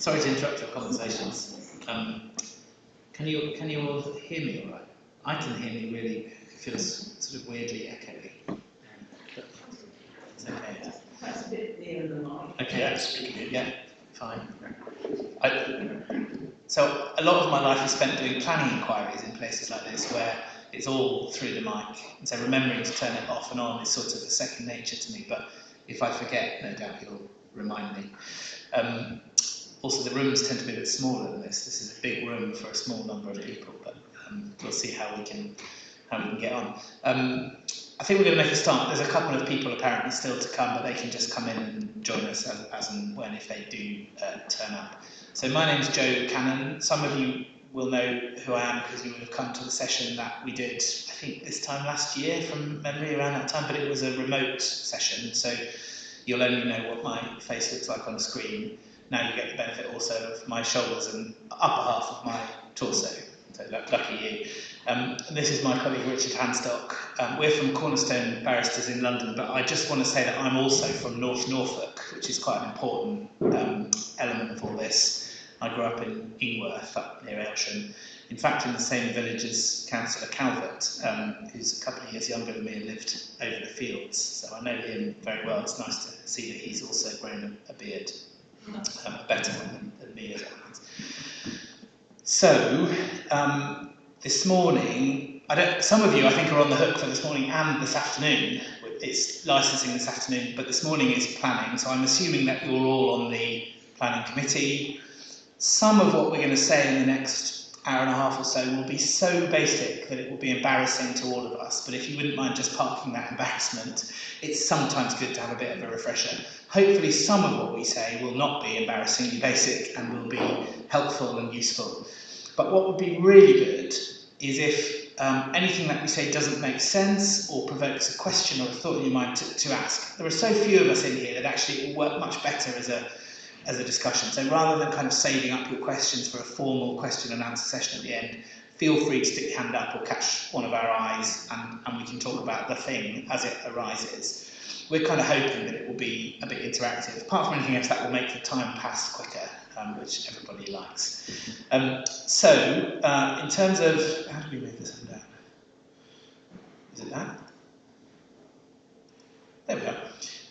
Sorry to interrupt your conversations. Can you all hear me all right? I can hear me really. It feels sort of weirdly echoey. But it's okay. That's a bit nearer the mic. Okay. Yeah, speaking. Yeah, fine. So a lot of my life is spent doing planning inquiries in places like this where it's all through the mic. And so remembering to turn it off and on is sort of a second nature to me. But if I forget, no doubt you'll remind me. Also, the rooms tend to be a bit smaller than this. This is a big room for a small number of people, but we'll see how we can get on. I think we're going to make a start. There's a couple of people apparently still to come, but they can just come in and join us as and when if they do turn up. So my name's Joe Cannon. Some of you will know who I am because you would have come to the session that we did, I think this time last year from memory around that time, but it was a remote session, so you'll only know what my face looks like on the screen. Now you get the benefit also of my shoulders and upper half of my torso, so lucky you. This is my colleague Richard Hanstock. We're from Cornerstone Barristers in London, but I just want to say that I'm also from North Norfolk, which is quite an important element of all this. I grew up in Ingworth, up near Aylsham, in fact in the same village as Councillor Calvert, who's a couple of years younger than me and lived over the fields, so I know him very well. It's nice to see that he's also grown a beard. A better one than me, as it happens. So, this morning, some of you I think are on the hook for this morning and this afternoon. It's licensing this afternoon, but this morning is planning, so I'm assuming that you're all on the planning committee. Some of what we're going to say in the next hour and a half or so will be so basic that it will be embarrassing to all of us, but if you wouldn't mind just parking that embarrassment, it's sometimes good to have a bit of a refresher. Hopefully some of what we say will not be embarrassingly basic and will be helpful and useful. But what would be really good is if anything that we say doesn't make sense or provokes a question or a thought in your mind to ask. There are so few of us in here that actually it will work much better as a discussion. So rather than kind of saving up your questions for a formal question and answer session at the end, feel free to stick your hand up or catch one of our eyes and we can talk about the thing as it arises. We're kind of hoping that it will be a bit interactive. Apart from anything else, that will make the time pass quicker, which everybody likes. So, in terms of, how do we move this one down? Is it that? There we go.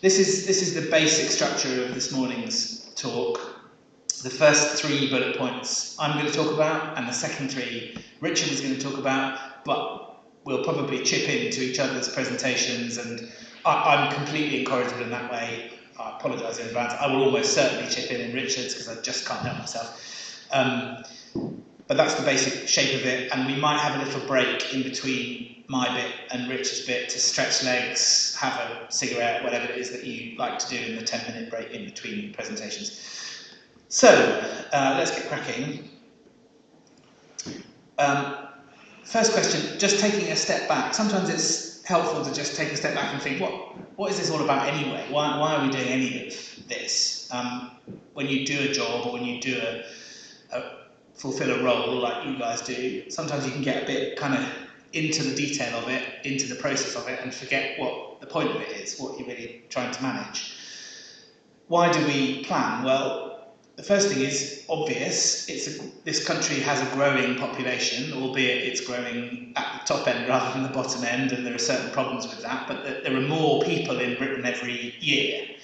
This is the basic structure of this morning's talk. The first 3 bullet points I'm going to talk about, and the second 3 Richard is going to talk about, but we'll probably chip into each other's presentations, and I'm completely incorrigible in that way. I apologise in advance. I will almost certainly chip in Richard's because I just can't help myself. But that's the basic shape of it, and we might have a little break in between my bit and Richard's bit to stretch legs, have a cigarette, whatever it is that you like to do in the 10-minute break in between presentations. So, let's get cracking. First question, just taking a step back. Sometimes it's helpful to just take a step back and think, what is this all about anyway? Why are we doing any of this? When you do a job or when you do fulfill a role like you guys do, sometimes you can get a bit kind of into the detail of it, into the process of it, and forget what the point of it is, what you're really trying to manage. Why do we plan? Well, the first thing is obvious. This country has a growing population, albeit it's growing at the top end rather than the bottom end, and there are certain problems with that, but there are more people in Britain every year,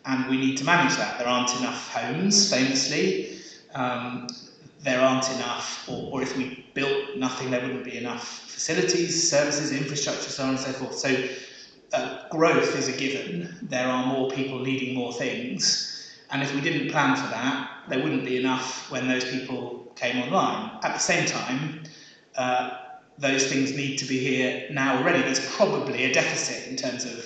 and we need to manage that. There aren't enough homes, famously. There aren't enough, or if we built nothing, there wouldn't be enough facilities, services, infrastructure, so on and so forth. So growth is a given. There are more people needing more things. And if we didn't plan for that, there wouldn't be enough when those people came online. At the same time, those things need to be here now already. There's probably a deficit in terms of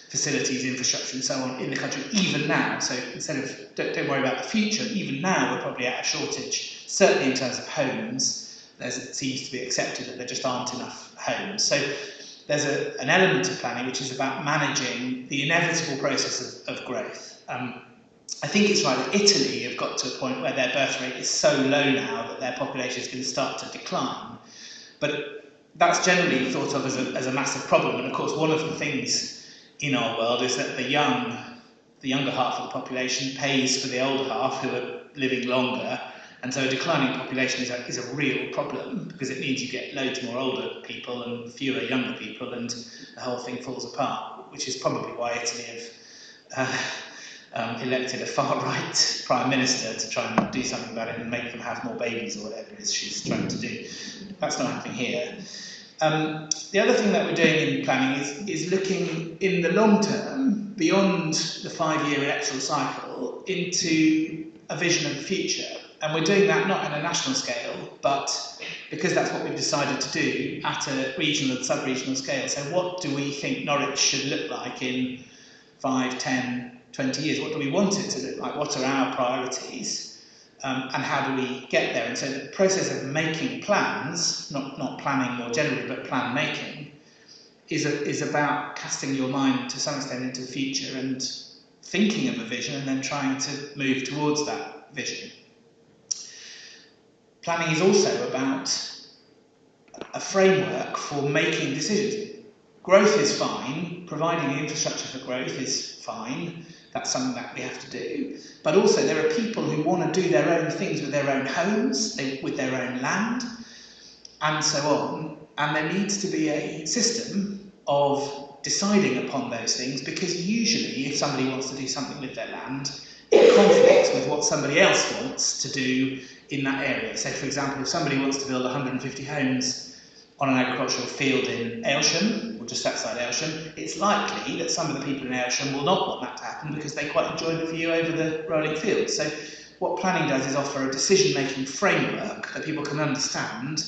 facilities, infrastructure and so on in the country, even now. So instead of, don't worry about the future, even now we're probably at a shortage, certainly in terms of homes. It seems to be accepted that there just aren't enough homes. So there's an element of planning which is about managing the inevitable process of growth. I think it's right that Italy have got to a point where their birth rate is so low now that their population is going to start to decline. But that's generally thought of as a massive problem. And of course, one of the things in our world is that the younger half of the population pays for the older half who are living longer, and so a declining population is a real problem, because it means you get loads more older people and fewer younger people, and the whole thing falls apart, which is probably why Italy have elected a far-right prime minister to try and do something about it and make them have more babies or whatever it is she's trying to do. That's not happening here. The other thing that we're doing in planning is looking in the long term, beyond the 5-year electoral cycle, into a vision of the future. And we're doing that not on a national scale, but because that's what we've decided to do, at a regional and sub-regional scale. So what do we think Norwich should look like in 5, 10, 20 years? What do we want it to look like? What are our priorities? And how do we get there? And so the process of making plans, not planning more generally, but plan making, is about casting your mind to some extent into the future and thinking of a vision and then trying to move towards that vision. Planning is also about a framework for making decisions. Growth is fine, providing the infrastructure for growth is fine, that's something that we have to do. But also there are people who want to do their own things with their own homes, with their own land, and so on. And there needs to be a system of deciding upon those things, because usually if somebody wants to do something with their land, it conflicts with what somebody else wants to do in that area. So for example, if somebody wants to build 150 homes on an agricultural field in Aylsham, or just outside Aylsham, it's likely that some of the people in Aylsham will not want that to happen because they quite enjoy the view over the rolling fields. So what planning does is offer a decision-making framework that people can understand,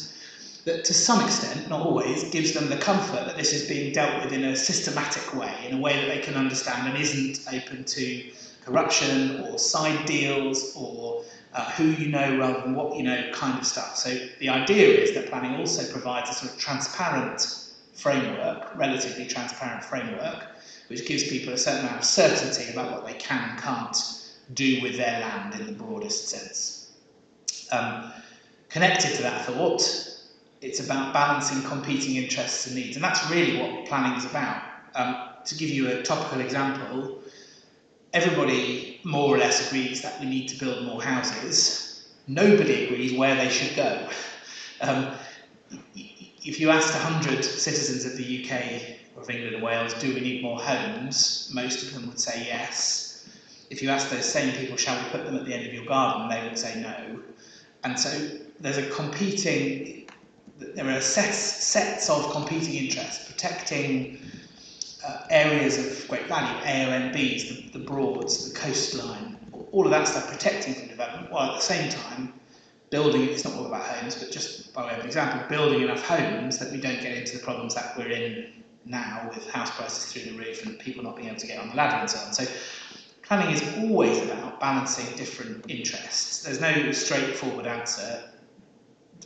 that to some extent, not always, gives them the comfort that this is being dealt with in a systematic way, in a way that they can understand and isn't open to corruption or side deals or who you know rather than what you know kind of stuff. So the idea is that planning also provides a sort of transparent framework, relatively transparent framework, which gives people a certain amount of certainty about what they can and can't do with their land in the broadest sense. Connected to that thought, it's about balancing competing interests and needs, and that's really what planning is about. To give you a topical example, everybody more or less agrees that we need to build more houses. Nobody agrees where they should go. If you asked 100 citizens of the UK or of England and Wales, do we need more homes? Most of them would say yes. If you ask those same people, shall we put them at the end of your garden? They would say no. And so there are sets of competing interests, protecting areas of great value, AONBs, the Broads, the coastline, all of that stuff, protecting from development, while at the same time building, it's not all about homes, but just by way of example, building enough homes that we don't get into the problems that we're in now with house prices through the roof and people not being able to get on the ladder and so on. So planning is always about balancing different interests. There's no straightforward answer.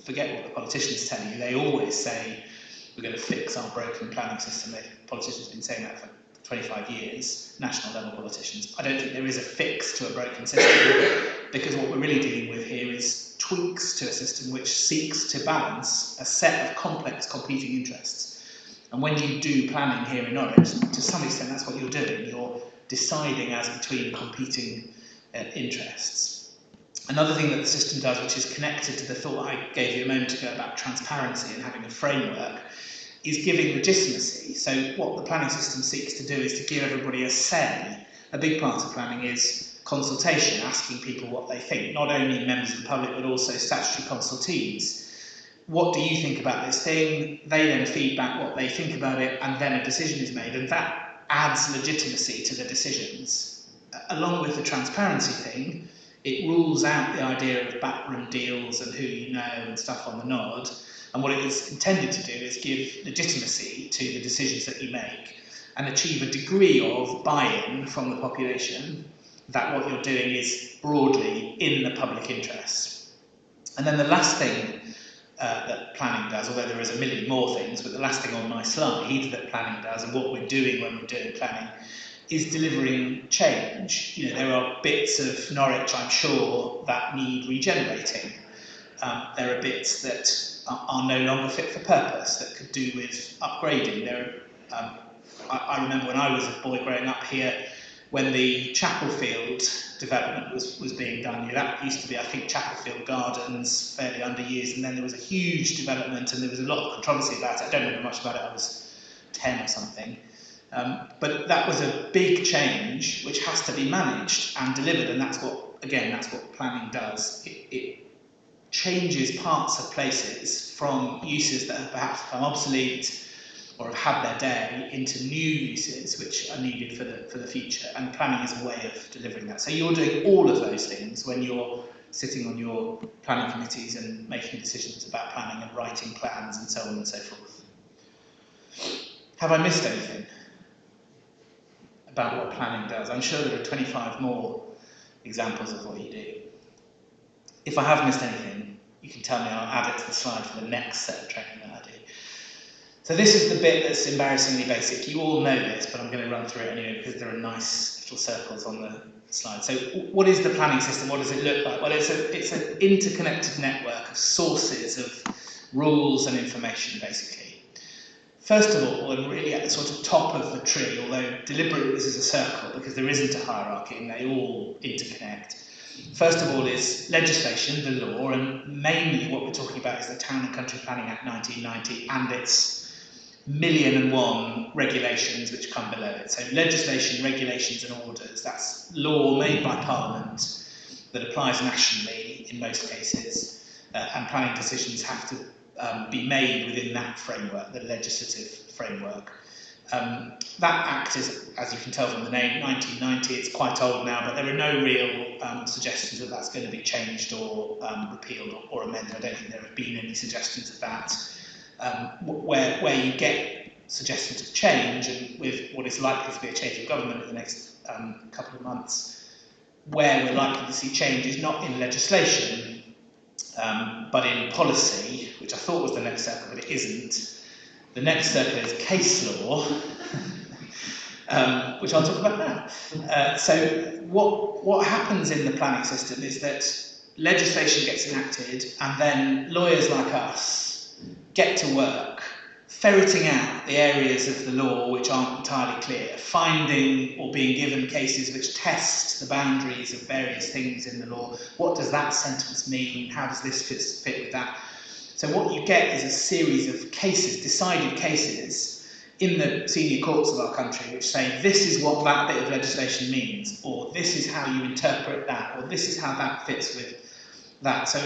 Forget what the politicians tell you. They always say, we're going to fix our broken planning system. Politicians have been saying that for 25 years, national level politicians. I don't think there is a fix to a broken system, because what we're really dealing with here is tweaks to a system which seeks to balance a set of complex competing interests. And when you do planning here in Norwich, to some extent that's what you're doing. You're deciding as between competing interests. Another thing that the system does, which is connected to the thought I gave you a moment ago about transparency and having a framework, is giving legitimacy. So what the planning system seeks to do is to give everybody a say. A big part of planning is consultation, asking people what they think, not only members of the public but also statutory consultees. What do you think about this thing? They then feed back what they think about it, and then a decision is made, and that adds legitimacy to the decisions. Along with the transparency thing, it rules out the idea of backroom deals and who you know and stuff on the nod. And what it is intended to do is give legitimacy to the decisions that you make and achieve a degree of buy-in from the population that what you're doing is broadly in the public interest. And then the last thing that planning does, although there is a million more things, but the last thing on my slide that planning does, and what we're doing when we're doing planning, is delivering change. You know, there are bits of Norwich, I'm sure, that need regenerating. There are bits that are no longer fit for purpose, that could do with upgrading. I remember when I was a boy growing up here, when the Chapelfield development was being done. That used to be, I think, Chapelfield Gardens, fairly underused, and then there was a huge development and there was a lot of controversy about it. I don't remember much about it, I was 10 or something. But that was a big change which has to be managed and delivered, and that's what planning does. It changes parts of places from uses that have perhaps become obsolete or have had their day into new uses which are needed for the future, and planning is a way of delivering that. So you're doing all of those things when you're sitting on your planning committees and making decisions about planning and writing plans and so on and so forth. Have I missed anything about what planning does? I'm sure there are 25 more examples of what you do. If I have missed anything, you can tell me, I'll add it to the slide for the next set of training that I do. So this is the bit that's embarrassingly basic. You all know this, but I'm going to run through it anyway because there are nice little circles on the slide. So what is the planning system? What does it look like? Well, it's an interconnected network of sources of rules and information, basically. First of all, and really at the sort of top of the tree, although deliberately this is a circle because there isn't a hierarchy and they all interconnect. First of all is legislation, the law, and mainly what we're talking about is the Town and Country Planning Act 1990 and its 1,000,001 regulations which come below it. So legislation, regulations and orders, that's law made by Parliament that applies nationally in most cases, and planning decisions have to be made within that framework, the legislative framework. That Act is, as you can tell from the name, 1990, it's quite old now, but there are no real suggestions that that's going to be changed or repealed or amended. I don't think there have been any suggestions of that. Where you get suggestions of change, and with what is likely to be a change of government in the next couple of months, where we're likely to see change is not in legislation, but in policy, which I thought was the next circle, but it isn't. The next circle is case law, which I'll talk about now. So what happens in the planning system is that legislation gets enacted, and then lawyers like us get to work ferreting out the areas of the law which aren't entirely clear, finding or being given cases which test the boundaries of various things in the law. What does that sentence mean? How does this fit with that? So what you get is a series of cases, decided cases, in the senior courts of our country which say this is what that bit of legislation means, or this is how you interpret that, or this is how that fits with that. So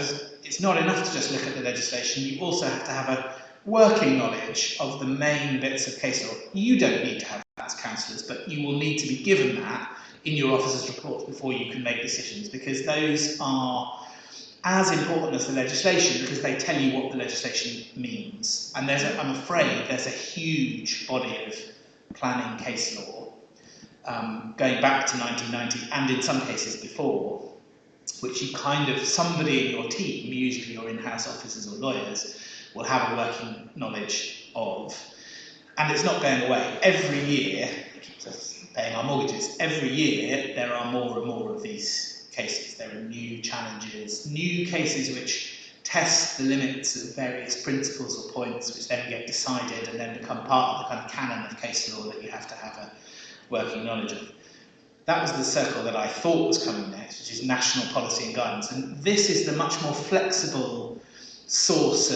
it's not enough to just look at the legislation, you also have to have a working knowledge of the main bits of case law. You don't need to have that as councillors, but you will need to be given that in your officers' reports before you can make decisions, because those are as important as the legislation because they tell you what the legislation means. And I'm afraid there's a huge body of planning case law going back to 1990 and in some cases before, which you somebody in your team, usually your in-house officers or lawyers, will have a working knowledge of. And it's not going away. Every year, it keeps us paying our mortgages, every year there are more and more of these cases. There are new challenges, new cases which test the limits of various principles or points which then get decided and then become part of the kind of canon of case law that you have to have a working knowledge of. That was the circle that I thought was coming next, which is national policy and guidance. And this is the much more flexible source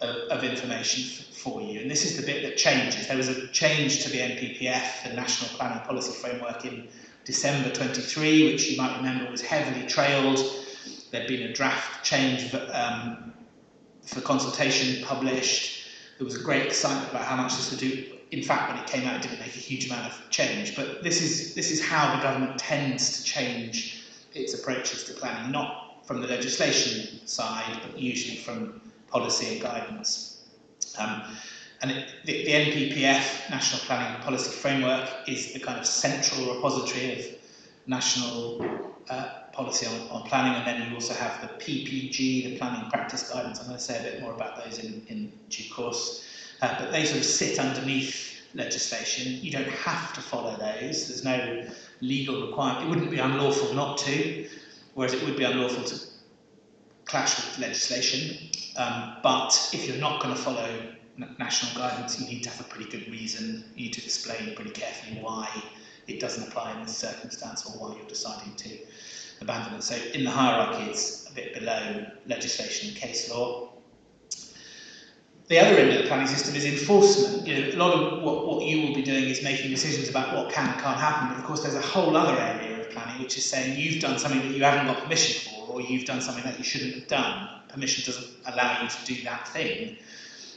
of information for you. And this is the bit that changes. There was a change to the NPPF, the National Planning Policy Framework, in December 23, which you might remember was heavily trailed. There'd been a draft change for consultation published. There was a great excitement about how much this would do. In fact, when it came out, it didn't make a huge amount of change. But this is how the government tends to change its approaches to planning, not from the legislation side, but usually from policy and guidance. The NPPF, National Planning Policy Framework, is the kind of central repository of national policy on planning, and then you also have the PPG, the Planning Practice Guidance. I'm going to say a bit more about those in due course. But they sort of sit underneath legislation. You don't have to follow those. There's no legal requirement. It wouldn't be unlawful not to, whereas it would be unlawful to clash with legislation. But if you're not going to follow national guidance, you need to have a pretty good reason. You need to explain pretty carefully why it doesn't apply in this circumstance or why you're deciding to abandon it. So in the hierarchy, it's a bit below legislation and case law. The other end of the planning system is enforcement. You know, a lot of what you will be doing is making decisions about what can and can't happen, but of course there's a whole other area of planning which is saying you've done something that you haven't got permission for, or you've done something that you shouldn't have done. Permission doesn't allow you to do that thing.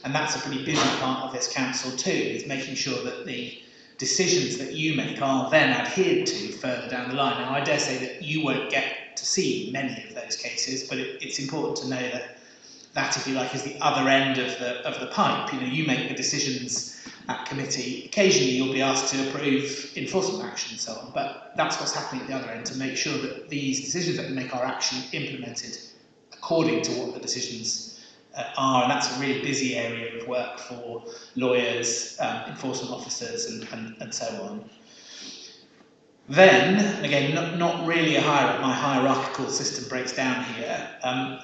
And that's a pretty busy part of this council too, is making sure that the decisions that you make are then adhered to further down the line. Now I dare say that you won't get to see many of those cases, but it's important to know that, if you like, is the other end of the pipe. You know, you make the decisions at committee. Occasionally you'll be asked to approve enforcement action and so on, but that's what's happening at the other end, to make sure that these decisions that we make are actually implemented according to what the decisions are, and that's a really busy area of work for lawyers, enforcement officers and so on. Then, again, not really my hierarchical system breaks down here,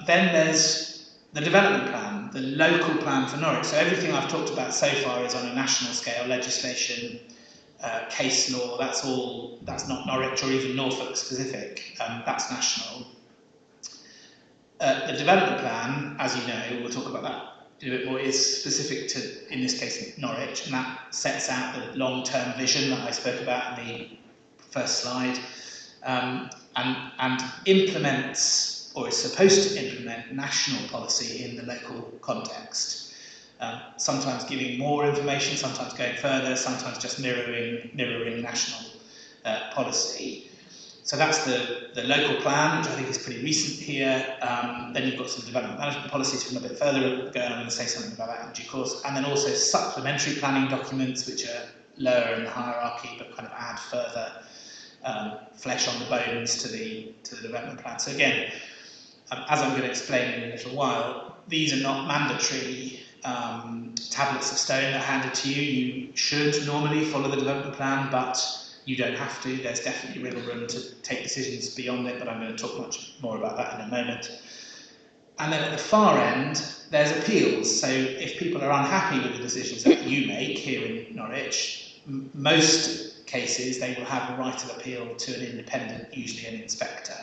then there's the development plan, the local plan for Norwich. So everything I've talked about so far is on a national scale, legislation, case law, that's not Norwich or even Norfolk specific, that's national. The development plan, as you know, we'll talk about that in a bit more, is specific to, in this case, Norwich, and that sets out the long-term vision that I spoke about in the first slide, and implements, or is supposed to implement, national policy in the local context. Sometimes giving more information, sometimes going further, sometimes just mirroring national policy. So that's the local plan, which I think is pretty recent here. Then you've got some development management policies from a bit further ago, and I'm going to say something about that in due course. And then also supplementary planning documents, which are lower in the hierarchy, but kind of add further flesh on the bones to the development plan. So again, as I'm going to explain in a little while, these are not mandatory tablets of stone that are handed to you. You should normally follow the development plan, but you don't have to. There's definitely wiggle room to take decisions beyond it, but I'm going to talk much more about that in a moment. And then at the far end, there's appeals. So if people are unhappy with the decisions that you make here in Norwich, most cases they will have a right of appeal to an independent, usually an inspector.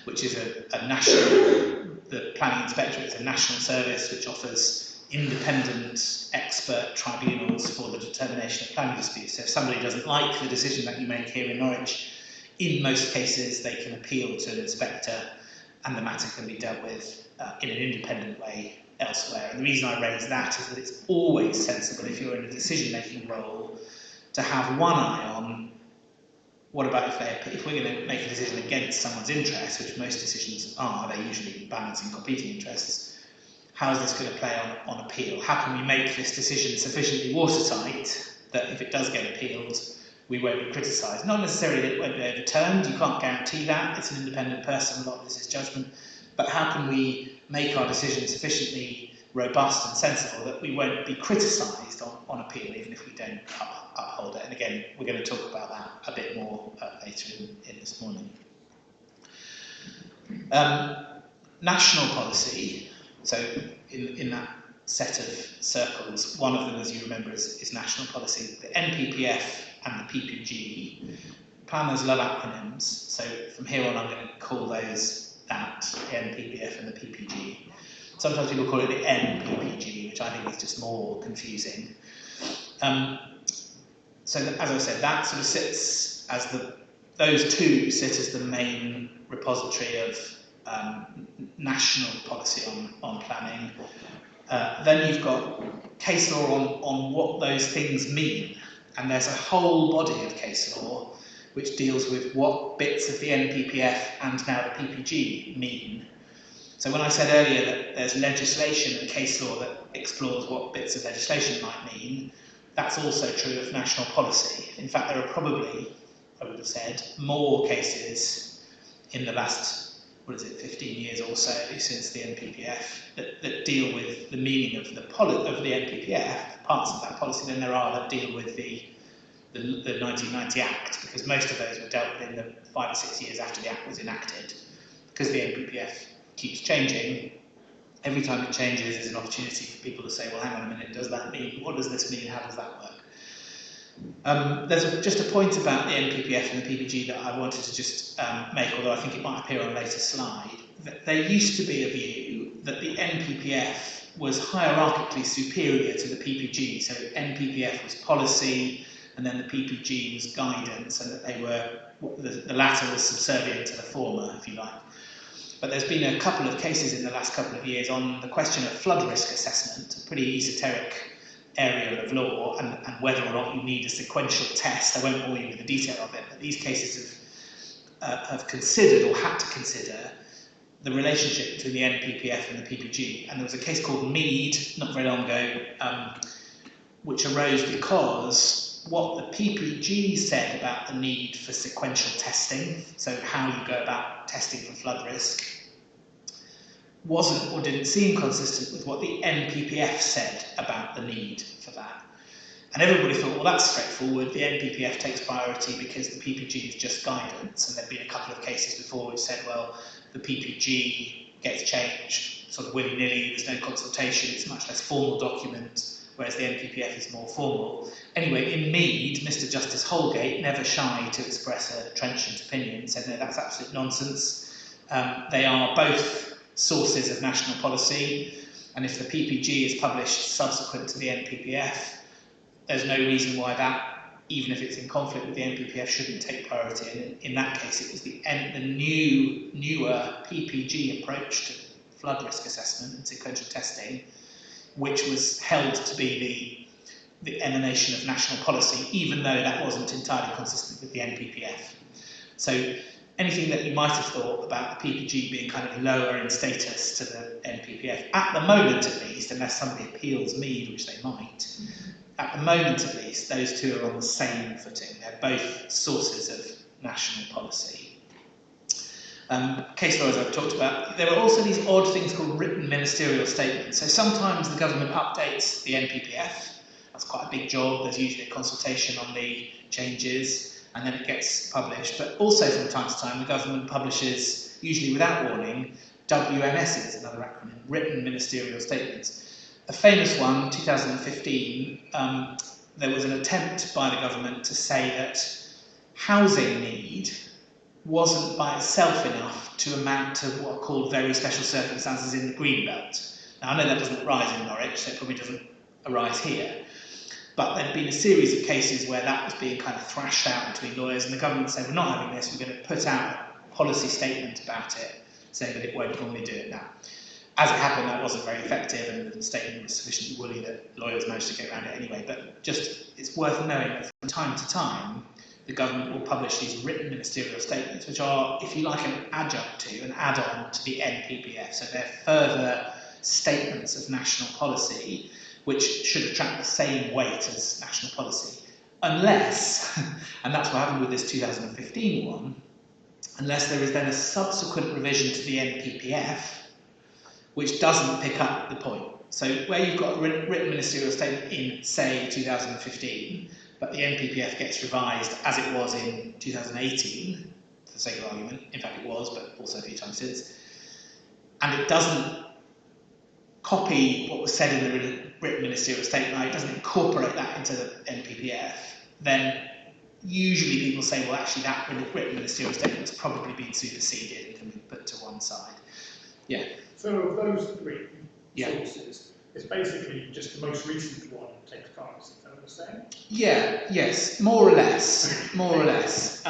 Which is a national, the planning inspector is a national service which offers independent expert tribunals for the determination of planning disputes. So if somebody doesn't like the decision that you make here in Norwich, in most cases they can appeal to an inspector and the matter can be dealt with in an independent way elsewhere. And the reason I raise that is that it's always sensible, if you're in a decision-making role, to have one eye on what about if we're going to make a decision against someone's interest, which most decisions are, they're usually balancing competing interests, how is this going to play on appeal? How can we make this decision sufficiently watertight that if it does get appealed, we won't be criticised? Not necessarily that it won't be overturned, you can't guarantee that, it's an independent person, a lot of this is judgment, but how can we make our decision sufficiently robust and sensible that we won't be criticised on appeal, even if we don't uphold it? And again, we're going to talk about that a bit more later in this morning. National policy, so in that set of circles, one of them, as you remember, is national policy. The NPPF and the PPG, planners love acronyms, so from here on I'm going to call those that, the NPPF and the PPG. Sometimes people call it the NPPG, which I think is just more confusing. So as I said, that sort of sits as those two sit as the main repository of national policy on planning. Then you've got case law on what those things mean, and there's a whole body of case law which deals with what bits of the NPPF and now the PPG mean. So when I said earlier that there's legislation and case law that explores what bits of legislation might mean, that's also true of national policy. In fact, there are probably, I would have said, more cases in the last, 15 years or so since the NPPF that deal with the meaning of the NPPF, parts of that policy, than there are that deal with the 1990 Act, because most of those were dealt with in the 5 or 6 years after the Act was enacted. Because the NPPF keeps changing, every time it changes there's an opportunity for people to say, well, hang on a minute, does that mean, what does this mean, how does that work? There's just a point about the NPPF and the PPG that I wanted to just make, although I think it might appear on a later slide. That there used to be a view that the NPPF was hierarchically superior to the PPG. So NPPF was policy, and then the PPG was guidance, and that they were, the latter was subservient to the former, if you like. But there's been a couple of cases in the last couple of years on the question of flood risk assessment, a pretty esoteric area of law, and whether or not you need a sequential test. I won't bore you with the detail of it, but these cases have considered or had to consider the relationship between the NPPF and the PPG. And there was a case called Mead, not very long ago, which arose because what the PPG said about the need for sequential testing, so how you go about testing for flood risk, wasn't or didn't seem consistent with what the NPPF said about the need for that. And everybody thought, well, that's straightforward. The NPPF takes priority because the PPG is just guidance. And there'd been a couple of cases before which said, well, the PPG gets changed sort of willy-nilly, there's no consultation, it's a much less formal document, whereas the NPPF is more formal. Anyway, in Mead, Mr. Justice Holgate, never shy to express a trenchant opinion, said, no, that's absolute nonsense. They are both sources of national policy, and if the PPG is published subsequent to the NPPF, there's no reason why that, even if it's in conflict with the NPPF, shouldn't take priority. And in that case, it was the newer PPG approach to flood risk assessment and sequential testing, which was held to be the emanation of national policy, even though that wasn't entirely consistent with the NPPF. So anything that you might have thought about the PPG being kind of lower in status to the NPPF, at the moment at least, unless somebody appeals Mead, which they might, at the moment at least, those two are on the same footing. They're both sources of national policy. Case law, as I've talked about, there are also these odd things called written ministerial statements. So sometimes the government updates the NPPF. That's quite a big job. There's usually a consultation on the changes, and then it gets published. But also from time to time, the government publishes, usually without warning, WMSs, another acronym, written ministerial statements. A famous one, 2015, there was an attempt by the government to say that housing need wasn't by itself enough to amount to what are called very special circumstances in the Greenbelt. Now, I know that doesn't arise in Norwich, so it probably doesn't arise here. But there'd been a series of cases where that was being kind of thrashed out between lawyers, and the government said, we're not having this, we're going to put out a policy statement about it, saying that it won't normally do it now. As it happened, that wasn't very effective, and the statement was sufficiently woolly that lawyers managed to get around it anyway. But just, it's worth knowing that from time to time, the government will publish these written ministerial statements, which are, if you like, an adjunct to, an add-on to the NPPF. So they're further statements of national policy, which should attract the same weight as national policy. Unless, and that's what happened with this 2015 one, unless there is then a subsequent revision to the NPPF, which doesn't pick up the point. So where you've got a written ministerial statement in, say, 2015, but the NPPF gets revised as it was in 2018, for the sake of argument, in fact it was, but also a few times since, and it doesn't copy what was said in the written ministerial statement, it doesn't incorporate that into the NPPF, then usually people say, well, actually that written ministerial statement has probably been superseded and can be put to one side. Yeah. So of those three sources, it's basically just the most recent one takes priority, is that what you're saying? Yeah, yes, more or less, more or less.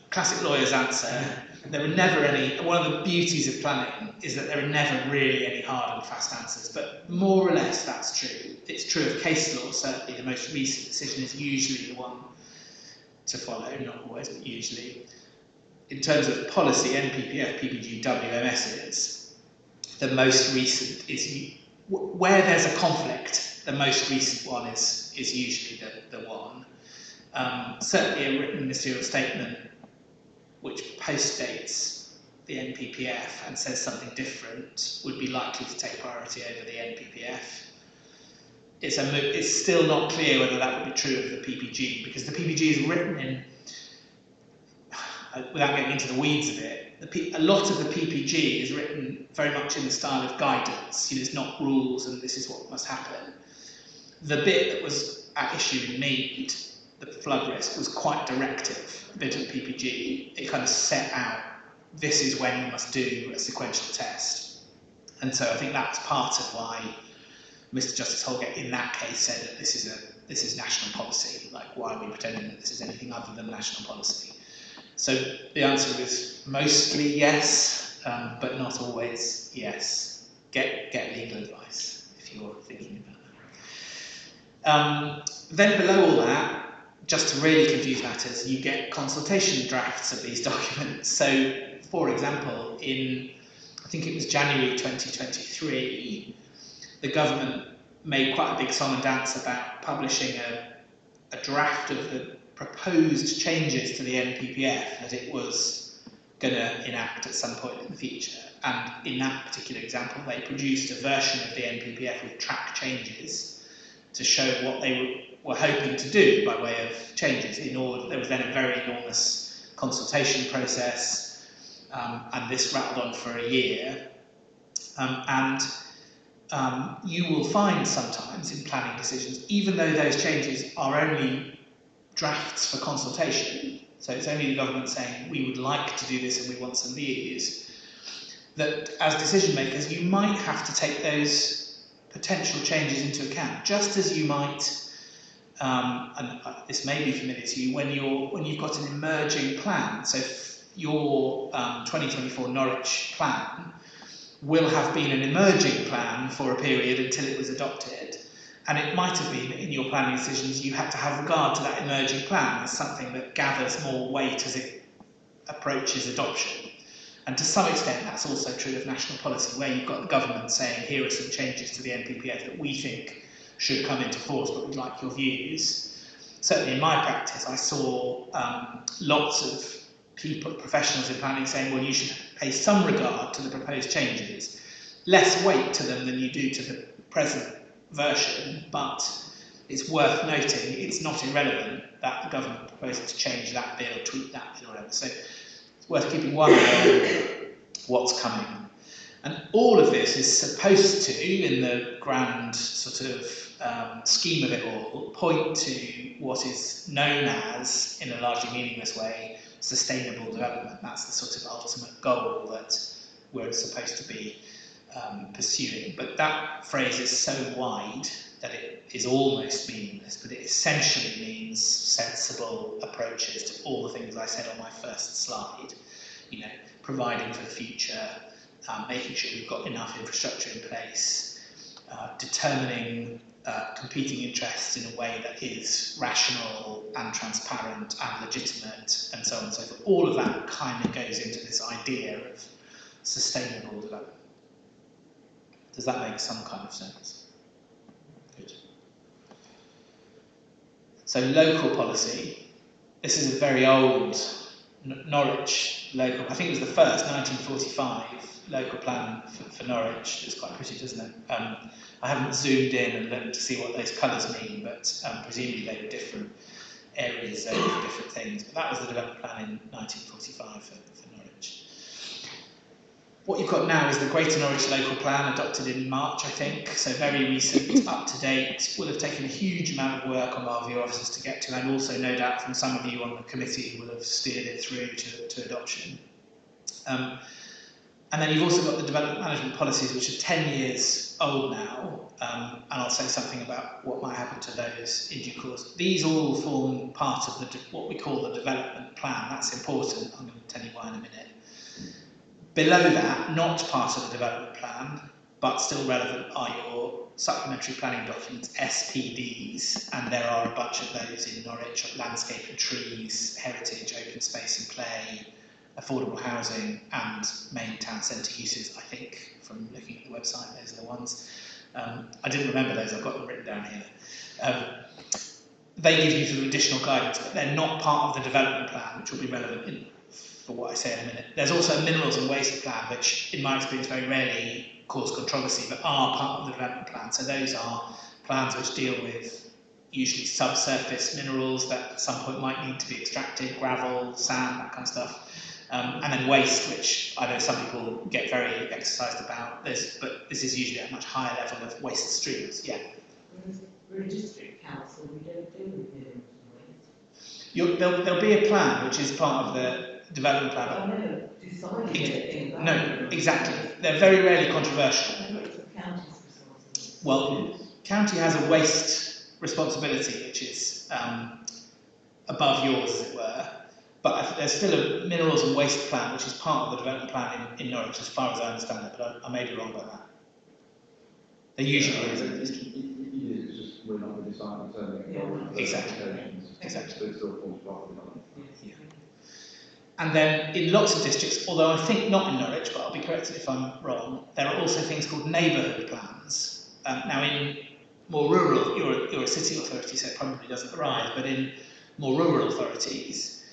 Classic lawyer's answer, there are never any, one of the beauties of planning is that there are never really any hard and fast answers, but more or less that's true. It's true of case law, certainly the most recent decision is usually the one to follow, not always, but usually. In terms of policy, NPPF, PPG, WMSs, the most recent is, where there's a conflict, the most recent one is usually the one. Certainly a written ministerial statement which postdates the NPPF and says something different would be likely to take priority over the NPPF. It's still not clear whether that would be true of the PPG, because the PPG is written in, without getting into the weeds of it, a lot of the PPG is written very much in the style of guidance. It's not rules and this is what must happen. The bit that was at issue in Mead, the flood risk was quite directive, a bit of PPG. It kind of set out, this is when you must do a sequential test. And so I think that's part of why Mr. Justice Holgate in that case said that this is national policy. Like, why are we pretending that this is anything other than national policy? So the answer is mostly yes, but not always yes. Get legal advice if you're thinking about that. Then below all that, just to really confuse matters, you get consultation drafts of these documents. So, for example, in, I think it was January 2023, the government made quite a big song and dance about publishing a draft of the proposed changes to the NPPF that it was going to enact at some point in the future. And in that particular example, they produced a version of the NPPF with track changes to show what they were hoping to do by way of changes. There was then a very enormous consultation process, and this rattled on for a year. You will find sometimes in planning decisions, even though those changes are only drafts for consultation, so it's only the government saying we would like to do this and we want some views, that as decision makers you might have to take those potential changes into account, just as you might, and this may be familiar to you, when you've got an emerging plan. So your 2024 Norwich plan will have been an emerging plan for a period until it was adopted. And it might have been in your planning decisions you had to have regard to that emerging plan as something that gathers more weight as it approaches adoption. And to some extent that's also true of national policy, where you've got the government saying here are some changes to the NPPF that we think should come into force, but we'd like your views. Certainly in my practice I saw lots of people, professionals in planning, saying, well, you should pay some regard to the proposed changes, less weight to them than you do to the present version, but it's worth noting it's not irrelevant that the government proposes to change that bit or tweak that bit or whatever. So it's worth keeping one eye on what's coming. And all of this is supposed to, in the grand sort of scheme of it all, point to what is known as, in a largely meaningless way, sustainable development. That's the sort of ultimate goal that we're supposed to be pursuing. But that phrase is so wide that it is almost meaningless, but it essentially means sensible approaches to all the things I said on my first slide. You know, providing for the future, making sure we've got enough infrastructure in place, determining competing interests in a way that is rational and transparent and legitimate, and so on and so forth. All of that kind of goes into this idea of sustainable development. Does that make some kind of sense? Good. So local policy. This is a very old Norwich local, I think it was the first, 1945, local plan for Norwich. It's quite pretty, doesn't it? I haven't zoomed in and looked to see what those colours mean, but presumably they were different areas of different things. But that was the development plan in 1945 for Norwich. What you've got now is the Greater Norwich Local Plan, adopted in March, I think, so very recent, up to date. Will have taken a huge amount of work on our view officers to get to, and also no doubt from some of you on the committee will have steered it through to adoption. And then you've also got the development management policies, which are 10 years old now, and I'll say something about what might happen to those in due course. These all form part of what we call the development plan. That's important. I'm going to tell you why in a minute. Below that, not part of the development plan, but still relevant, are your supplementary planning documents, SPDs, and there are a bunch of those in Norwich: landscape and trees, heritage, open space and play, affordable housing, and main town centre uses. I think, from looking at the website, those are the ones. I didn't remember those, I've got them written down here. They give you some additional guidance, but they're not part of the development plan, which will be relevant for what I say in a minute. There's also a minerals and waste plan, which in my experience very rarely cause controversy, but are part of the development plan. So those are plans which deal with usually subsurface minerals that at some point might need to be extracted, gravel, sand, that kind of stuff. And then waste, which I know some people get very exercised about, but this is usually at a much higher level of waste streams. Yeah. We're a district council, we don't deal with minerals and waste. There'll be a plan which is part of the development plan. I never decided anything. No, exactly. They're very rarely controversial. I know it's the county's responsibility. Well, county has a waste responsibility which is above yours, as it were. But there's still a minerals and waste plan which is part of the development plan in Norwich, as far as I understand it. But I may be wrong about that. There usually is. It's just we're not really deciding on Exactly. Exactly. So it still forms part of the development. Yeah. And then in lots of districts, although I think not in Norwich, but I'll be corrected if I'm wrong, there are also things called neighbourhood plans. Now in more rural, you're a city authority, so it probably doesn't arise, but in more rural authorities,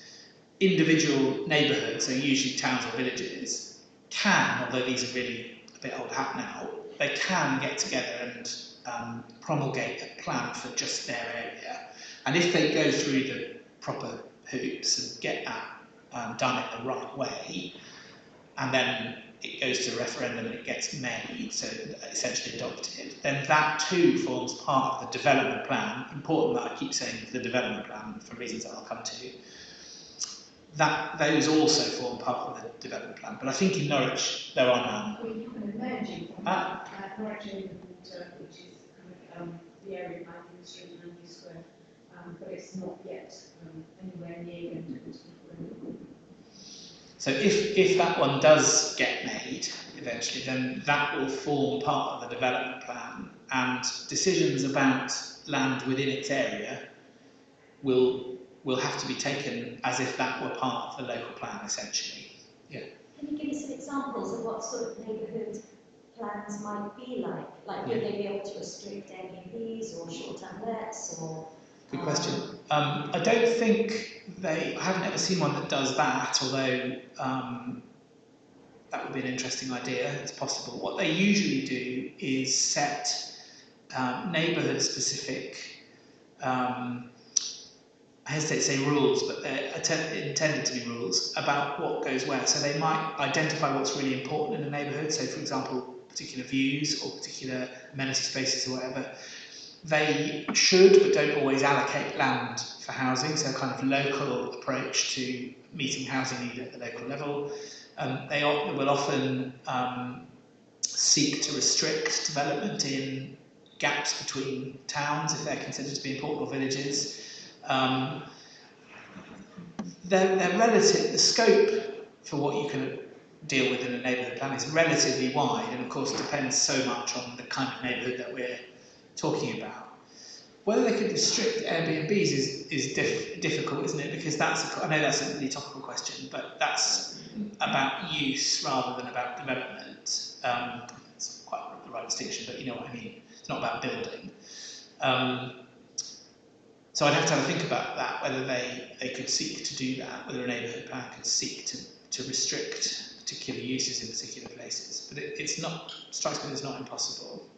individual neighbourhoods, so usually towns or villages, can, although these are really a bit old hat now, they can get together and promulgate a plan for just their area. And if they go through the proper hoops and get that done in the right way, and then it goes to a referendum and it gets made, so essentially adopted, then that too forms part of the development plan. Important that I keep saying the development plan for reasons that I'll come to. That those also form part of the development plan. But I think in Norwich there are none. Well, you can imagine from Norwich over the water, which is kind of the area by the street and the square, but it's not yet anywhere near going to people. So if that one does get made eventually, then that will form part of the development plan, and decisions about land within its area will have to be taken as if that were part of the local plan, essentially. Yeah. Can you give me some examples of what sort of neighbourhood plans might be like? Like, would they be able to restrict Airbnbs or short-term lets or? Good question. I don't think I haven't ever seen one that does that, although that would be an interesting idea. It's possible. What they usually do is set neighbourhood-specific, I hesitate to say rules, but they're intended to be rules about what goes where. So they might identify what's really important in a neighbourhood. So, for example, particular views or particular amenity spaces or whatever. They should, but don't always, allocate land for housing, so a kind of local approach to meeting housing need at the local level. They will often seek to restrict development in gaps between towns if they're considered to be important, or villages. They're relative, the scope for what you can deal with in a neighbourhood plan is relatively wide, and of course depends so much on the kind of neighbourhood that we're talking about. Whether they could restrict Airbnbs is difficult, isn't it? Because I know that's a really topical question, but that's about use rather than about development. It's not quite the right distinction, but you know what I mean. It's not about building. So I'd have to have a think about that, whether they could seek to do that, whether a neighbourhood plan could seek to restrict particular uses in particular places. But strikes me as not impossible.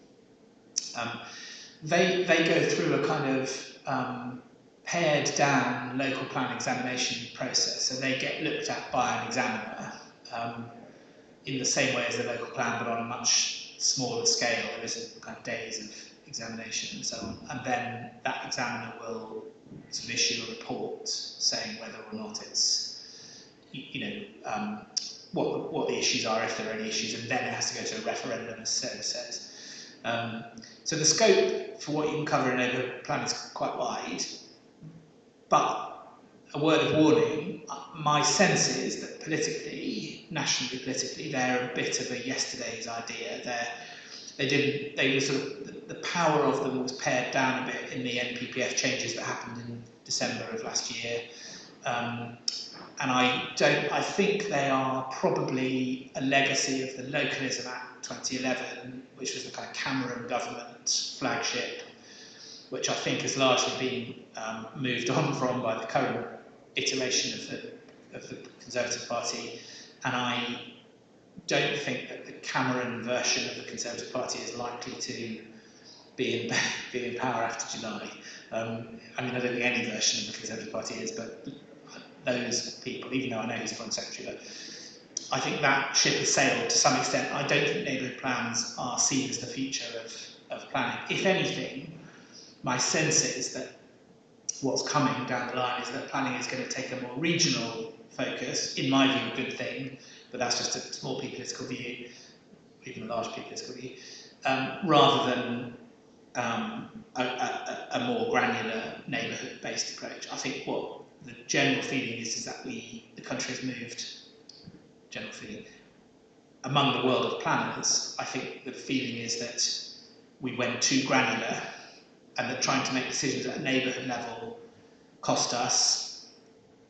They go through a kind of pared down local plan examination process, so they get looked at by an examiner in the same way as the local plan, but on a much smaller scale. There isn't kind of days of examination and so on, and then that examiner will sort of issue a report saying whether or not it's, what the issues are, if there are any issues, and then it has to go to a referendum, as Sarah says. So the scope for what you can cover in a neighbourhood plan is quite wide, but a word of warning, my sense is that nationally politically, they're a bit of a yesterday's idea. The power of them was pared down a bit in the NPPF changes that happened in December of last year. And I think they are probably a legacy of the Localism Act 2011, which was the kind of Cameron government flagship, which I think has largely been moved on from by the current iteration of the Conservative Party. And I don't think that the Cameron version of the Conservative Party is likely to be in power after July. I don't think any version of the Conservative Party is, but those people, even though I know he's Foreign Secretary, but I think that ship has sailed to some extent. I don't think neighbourhood plans are seen as the future of planning. If anything, my sense is that what's coming down the line is that planning is going to take a more regional focus, in my view, a good thing, but that's just a small p political view, even a large p political view, rather than a more granular neighbourhood-based approach. I think what the general feeling is that the country has moved, general feeling, among the world of planners, I think the feeling is that we went too granular and that trying to make decisions at a neighbourhood level cost us,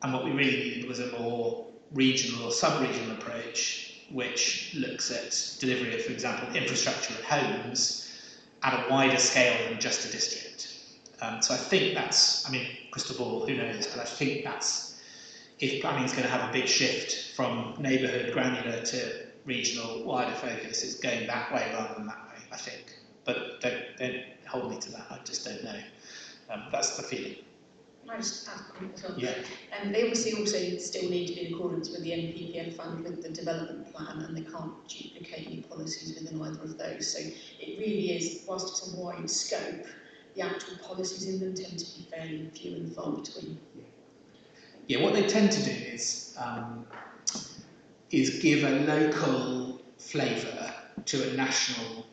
and what we really needed was a more regional or sub-regional approach which looks at delivery of, for example, infrastructure and homes at a wider scale than just a district. So I think that's, I mean, crystal ball, who knows, but I think that's, if planning is going to have a big shift from neighbourhood granular to regional wider focus, it's going that way rather than that way, I think. But don't hold me to that, I just don't know. That's the feeling. Can I just add a comment as well? Yeah. They obviously also still need to be in accordance with the NPPF fund with the development plan, and they can't duplicate any policies within either of those. So it really is, whilst it's a wide scope, the actual policies in them tend to be fairly few and far between. Yeah, what they tend to do is give a local flavour to a national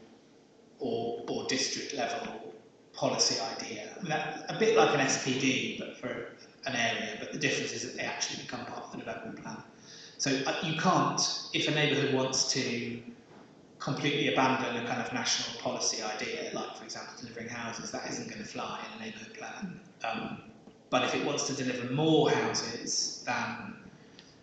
or district level policy idea. I mean, that, a bit like an SPD, but for an area, but the difference is that they actually become part of the development plan. So you can't, if a neighbourhood wants to completely abandon a kind of national policy idea, like for example delivering houses, that isn't going to fly in a neighbourhood plan. But if it wants to deliver more houses than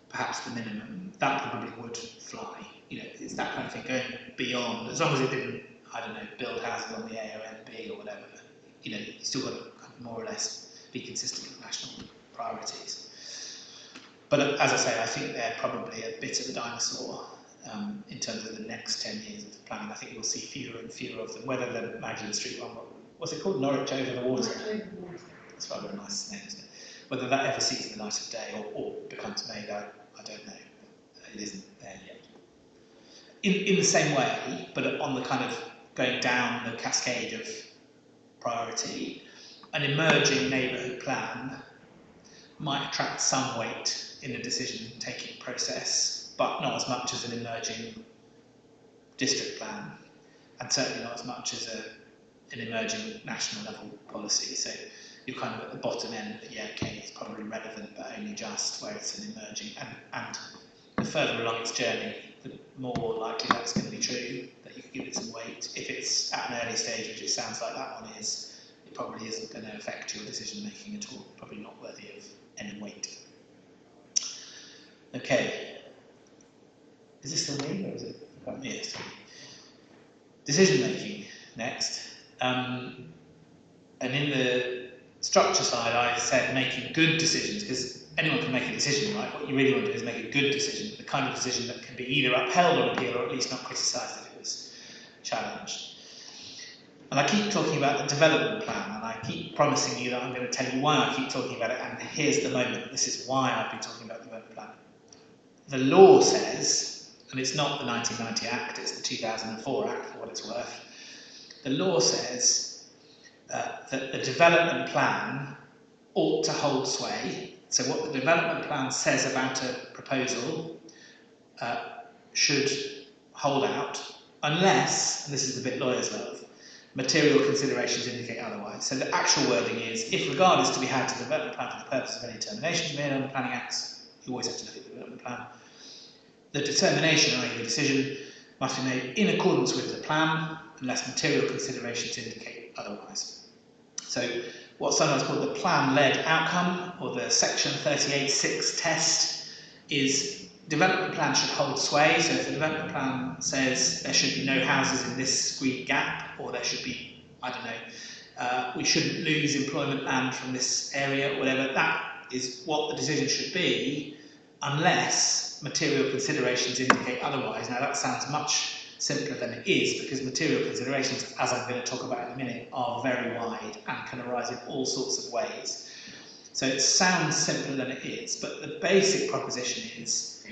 perhaps the minimum, that probably would fly. You know, it's that kind of thing going beyond, as long as it didn't, I don't know, build houses on the AONB or whatever, you know, you still got to kind of more or less be consistent with national priorities. But as I say, I think they're probably a bit of a dinosaur in terms of the next 10 years of planning. I think we'll see fewer and fewer of them, whether the Magdalen Street one, what's it called, Norwich over the water? It's rather a nice name, isn't it? Whether that ever sees the light of day or becomes made, I don't know. It isn't there yet. In the same way, but on the kind of going down the cascade of priority, an emerging neighbourhood plan might attract some weight in the decision-taking process, but not as much as an emerging district plan, and certainly not as much as an emerging national level policy. So you're kind of at the bottom end, yeah, okay, it's probably relevant, but only just where it's an emerging, and the further along its journey, the more likely that's going to be true, that you could give it some weight. If it's at an early stage, which it sounds like that one is, it probably isn't going to affect your decision making at all, probably not worthy of any weight. Okay. Is this still me, or is it? Yes. Decision making next. And in the structure side, I said making good decisions, because anyone can make a decision, right? What you really want to do is make a good decision, the kind of decision that can be either upheld or appealed, or at least not criticised if it was challenged. And I keep talking about the development plan, and I keep promising you that I'm going to tell you why I keep talking about it, and here's the moment. This is why I've been talking about the development plan. The law says, and it's not the 1990 Act, it's the 2004 Act for what it's worth, the law says that the development plan ought to hold sway. So what the development plan says about a proposal should hold out, unless, and this is the bit lawyers love, material considerations indicate otherwise. So the actual wording is, if regard is to be had to the development plan for the purpose of any determinations made under the Planning Acts, you always have to look at the development plan, the determination, i.e. the decision, must be made in accordance with the plan, unless material considerations indicate otherwise. So what's sometimes called the plan-led outcome, or the section 38.6 test, is development plan should hold sway. So if the development plan says there should be no houses in this screened gap, or there should be, I don't know, we shouldn't lose employment land from this area, or whatever, that is what the decision should be, unless material considerations indicate otherwise. Now that sounds much simpler than it is, because material considerations, as I'm going to talk about in a minute, are very wide and can arise in all sorts of ways. So it sounds simpler than it is, but the basic proposition is,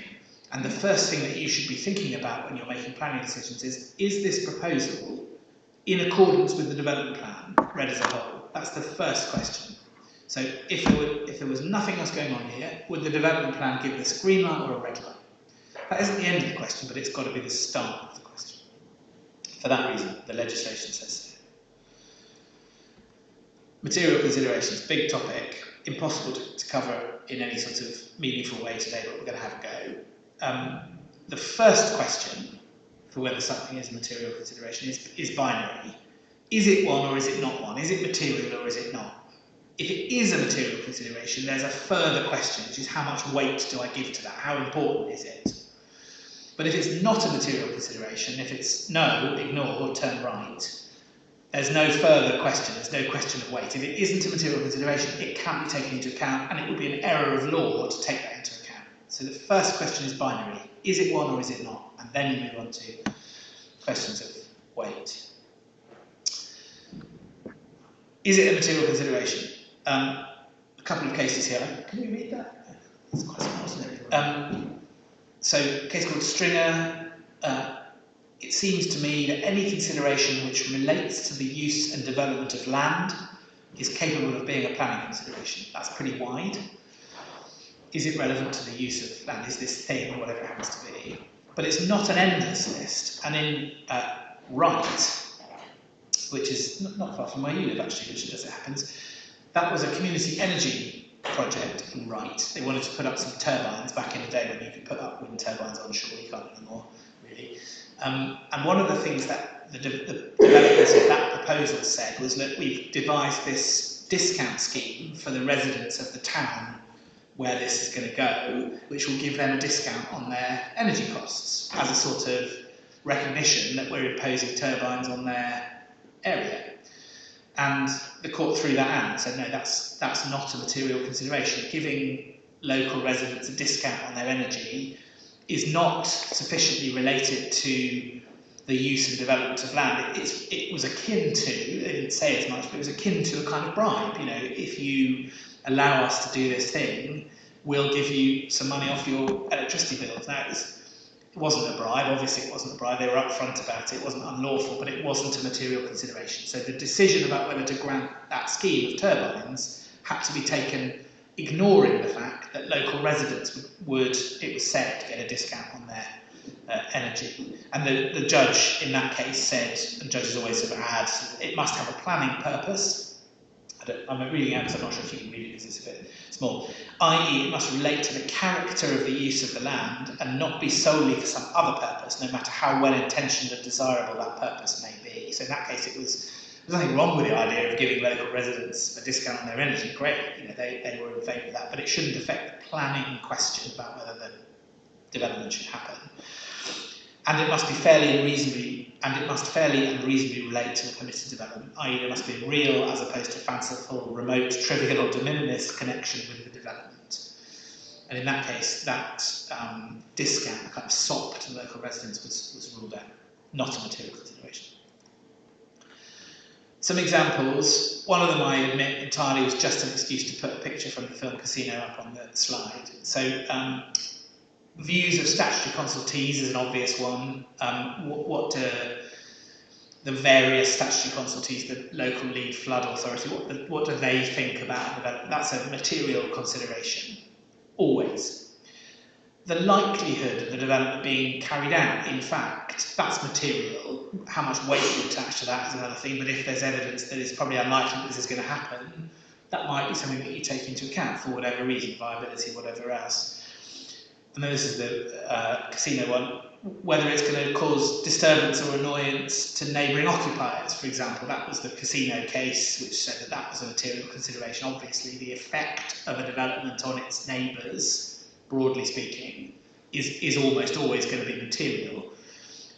and the first thing that you should be thinking about when you're making planning decisions is this proposal in accordance with the development plan, read as a whole? That's the first question. So if there was nothing else going on here, would the development plan give this a green light or a red light? That isn't the end of the question, but it's got to be the start of the question. For that reason, the legislation says so. Material considerations, big topic, impossible to cover in any sort of meaningful way today, but we're going to have a go. The first question for whether something is a material consideration is binary. Is it one or is it not one? Is it material or is it not? If it is a material consideration, there's a further question, which is how much weight do I give to that? How important is it? But if it's not a material consideration, if it's no, ignore, turn right, there's no further question, there's no question of weight. If it isn't a material consideration, it can't be taken into account, and it would be an error of law to take that into account. So the first question is binary. Is it one or is it not? And then you move on to questions of weight. Is it a material consideration? A couple of cases here. Can we read that? It's quite small, isn't it? So, a case called Stringer. It seems to me that any consideration which relates to the use and development of land is capable of being a planning consideration. That's pretty wide. Is it relevant to the use of land? Is this thing, whatever it happens to be? But it's not an endless list. And in Wright, which is not far from where you live actually, which as it happens, that was a community energy project in Wright. They wanted to put up some turbines back in the day when you could put up wind turbines onshore. You can't anymore, really. And one of the things that the developers of that proposal said was that we've devised this discount scheme for the residents of the town where this is going to go, which will give them a discount on their energy costs as a sort of recognition that we're imposing turbines on their area. And the court threw that out and said, no, that's not a material consideration. Giving local residents a discount on their energy is not sufficiently related to the use and development of land. It was akin to, they didn't say as much, but it was akin to a kind of bribe. You know, if you allow us to do this thing, we'll give you some money off your electricity bills. Now, it wasn't a bribe, obviously it wasn't a bribe, they were upfront about it, it wasn't unlawful, but it wasn't a material consideration. So the decision about whether to grant that scheme of turbines had to be taken ignoring the fact that local residents would, it was said, get a discount on their energy. And the judge in that case said, and judges always sort of add, it must have a planning purpose. I'm reading out because I'm not sure if you can read it because it's a bit small. I.e. it must relate to the character of the use of the land and not be solely for some other purpose, no matter how well intentioned and desirable that purpose may be. So in that case there's nothing wrong with the idea of giving local residents a discount on their energy. Great, you know, they were in favour of that, but it shouldn't affect the planning question about whether the development should happen. And it must be fairly and reasonably relate to the permitted development, i.e. there must be a real as opposed to fanciful, remote, trivial or de minimis connection with the development. And in that case, that discount, the kind of SOP to local residents was ruled out, not a material consideration. Some examples, one of them I admit entirely was just an excuse to put a picture from the film Casino up on the slide. So views of statutory consultees is an obvious one. What do the various statutory consultees, the local lead flood authority, what do they think about development? That's a material consideration, always. The likelihood of the development being carried out, in fact, that's material. How much weight you attach to that is another thing, but if there's evidence that it's probably unlikely that this is going to happen, that might be something that you take into account for whatever reason, viability, whatever else. And then this is the casino one, whether it's going to cause disturbance or annoyance to neighbouring occupiers, for example. That was the casino case, which said that that was a material consideration. Obviously, the effect of a development on its neighbours, broadly speaking, is almost always going to be material.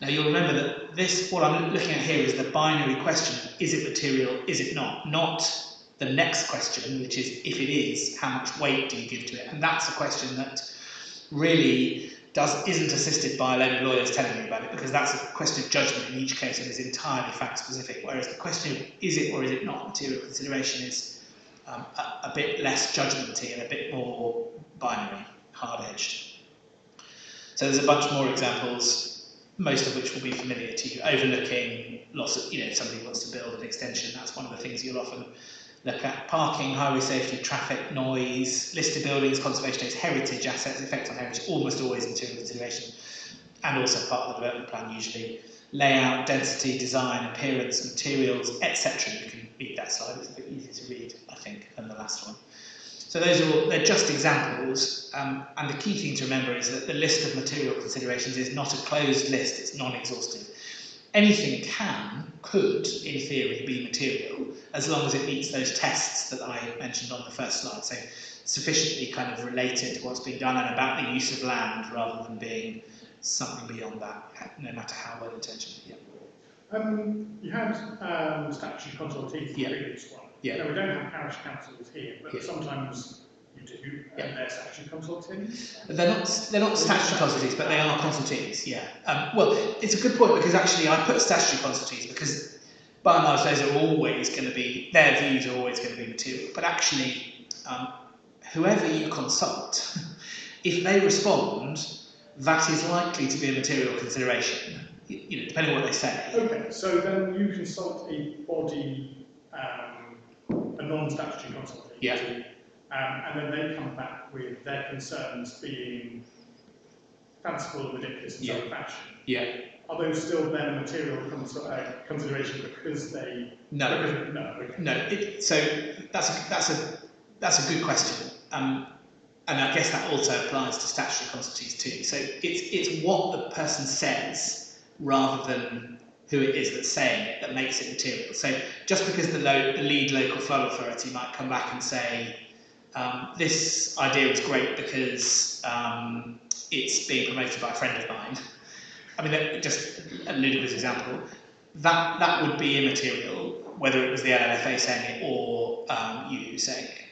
Now, you'll remember that this, what I'm looking at here is the binary question, is it material, is it not? Not the next question, which is, if it is, how much weight do you give to it? And that's a question that really isn't assisted by a load of lawyers telling you about it, because that's a question of judgment in each case and is entirely fact specific, whereas the question of is it or is it not material consideration is a bit less judgmenty and a bit more binary, hard-edged. So there's a bunch more examples, most of which will be familiar to you. Overlooking lots of, somebody wants to build an extension, that's one of the things you'll often look at parking, highway safety, traffic, noise, listed buildings, conservation areas, heritage assets, effect on heritage, almost always material consideration, and also part of the development plan usually. Layout, density, design, appearance, materials, etc. You can read that slide, it's a bit easier to read, I think, than the last one. So those are all, they're just examples, and the key thing to remember is that the list of material considerations is not a closed list, it's non-exhaustive. Anything could, in theory, be material, as long as it meets those tests that I mentioned on the first slide, so sufficiently kind of related to what's being done and about the use of land, rather than being something beyond that, no matter how well intentioned. Yeah. You had statutory consultees in the previous one. Yeah. Now, we don't have parish councils here, but sometimes you do, and they're statutory consultees. They're not statutory consultees, but they are consultees, yeah. Well, it's a good point, because actually I put statutory consultees because by and large those are always going to be, their views are always going to be material, but actually whoever you consult, if they respond, that is likely to be a material consideration, you know, depending on what they say. Okay, so then you consult a body, a non-statutory consultation, Yeah. and then they come back with their concerns being fanciful and ridiculous in some fashion. Yeah. Are those still then a material consideration because they? No. Because, no. Okay. No. So that's a good question. And I guess that also applies to statutory consultees too. So it's what the person says rather than who it is that's saying it that makes it material. So just because the lead local flood authority might come back and say, this idea is great because it's being promoted by a friend of mine. I mean, just a ludicrous example. That would be immaterial, whether it was the LLFA saying it or you saying it.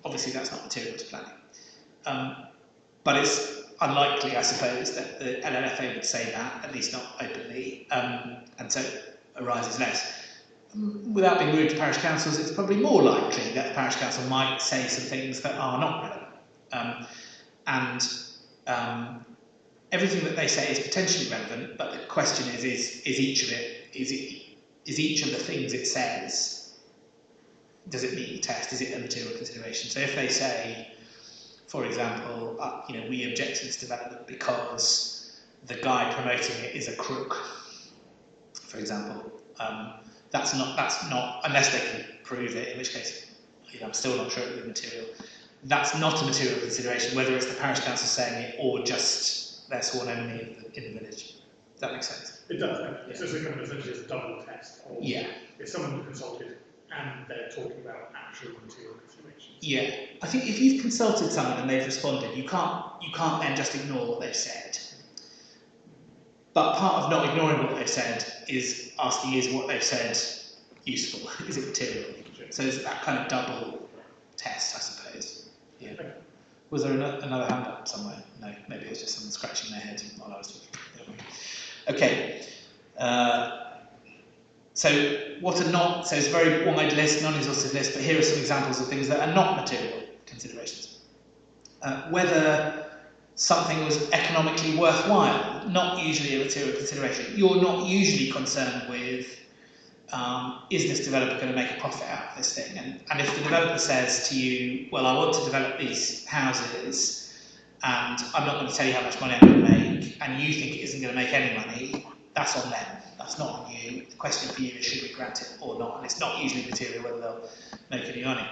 Obviously, that's not material to planning. But it's unlikely, I suppose, that the LLFA would say that, at least not openly, and so it arises less. Without being rude to parish councils, it's probably more likely that the parish council might say some things that are not relevant. Everything that they say is potentially relevant, but the question is each of the things it says, does it meet the test? Is it a material consideration? So if they say, for example, we object to this development because the guy promoting it is a crook, for example. That's not unless they can prove it, in which case I'm still not sure it would be material. That's not a material consideration, whether it's the parish council saying it or just their sworn enemy in the village. Does that make sense? It does. It's just a kind of essentially a double test. Yeah. If someone consulted and they're talking about actual material considerations. Yeah, I think if you've consulted someone and they've responded, you can't then just ignore what they've said. But part of not ignoring what they've said is asking, is what they've said useful? Is it material? So it's that kind of double test, I suppose. Yeah. Was there another hand up somewhere? No, maybe it was just someone scratching their head while I was talking. Okay. So it's a very wide list, non-exhaustive list, but here are some examples of things that are not material considerations. Whether something was economically worthwhile, not usually a material consideration. You're not usually concerned with, is this developer going to make a profit out of this thing? And if the developer says to you, well, I want to develop these houses, and I'm not going to tell you how much money I'm going to make, and you think it isn't going to make any money, that's on them. That's not on you. The question for you is, should we grant it or not? And it's not usually material whether they'll make any money.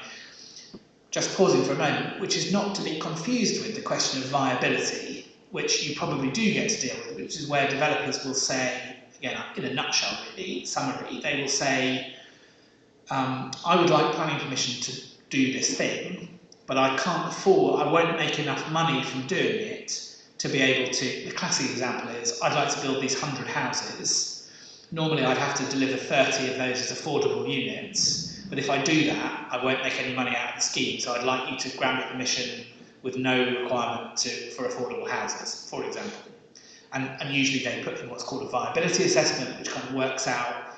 Just pausing for a moment, which is not to be confused with the question of viability, which you probably do get to deal with, which is where developers will say, again, in a nutshell, really, summary, they will say, I would like planning permission to do this thing, but I can't afford, I won't make enough money from doing it to be able to, the classic example is, I'd like to build these 100 houses. Normally I'd have to deliver 30 of those as affordable units, but if I do that, I won't make any money out of the scheme, so I'd like you to grant me permission with no requirement for affordable houses, for example. And usually they put in what's called a viability assessment, which kind of works out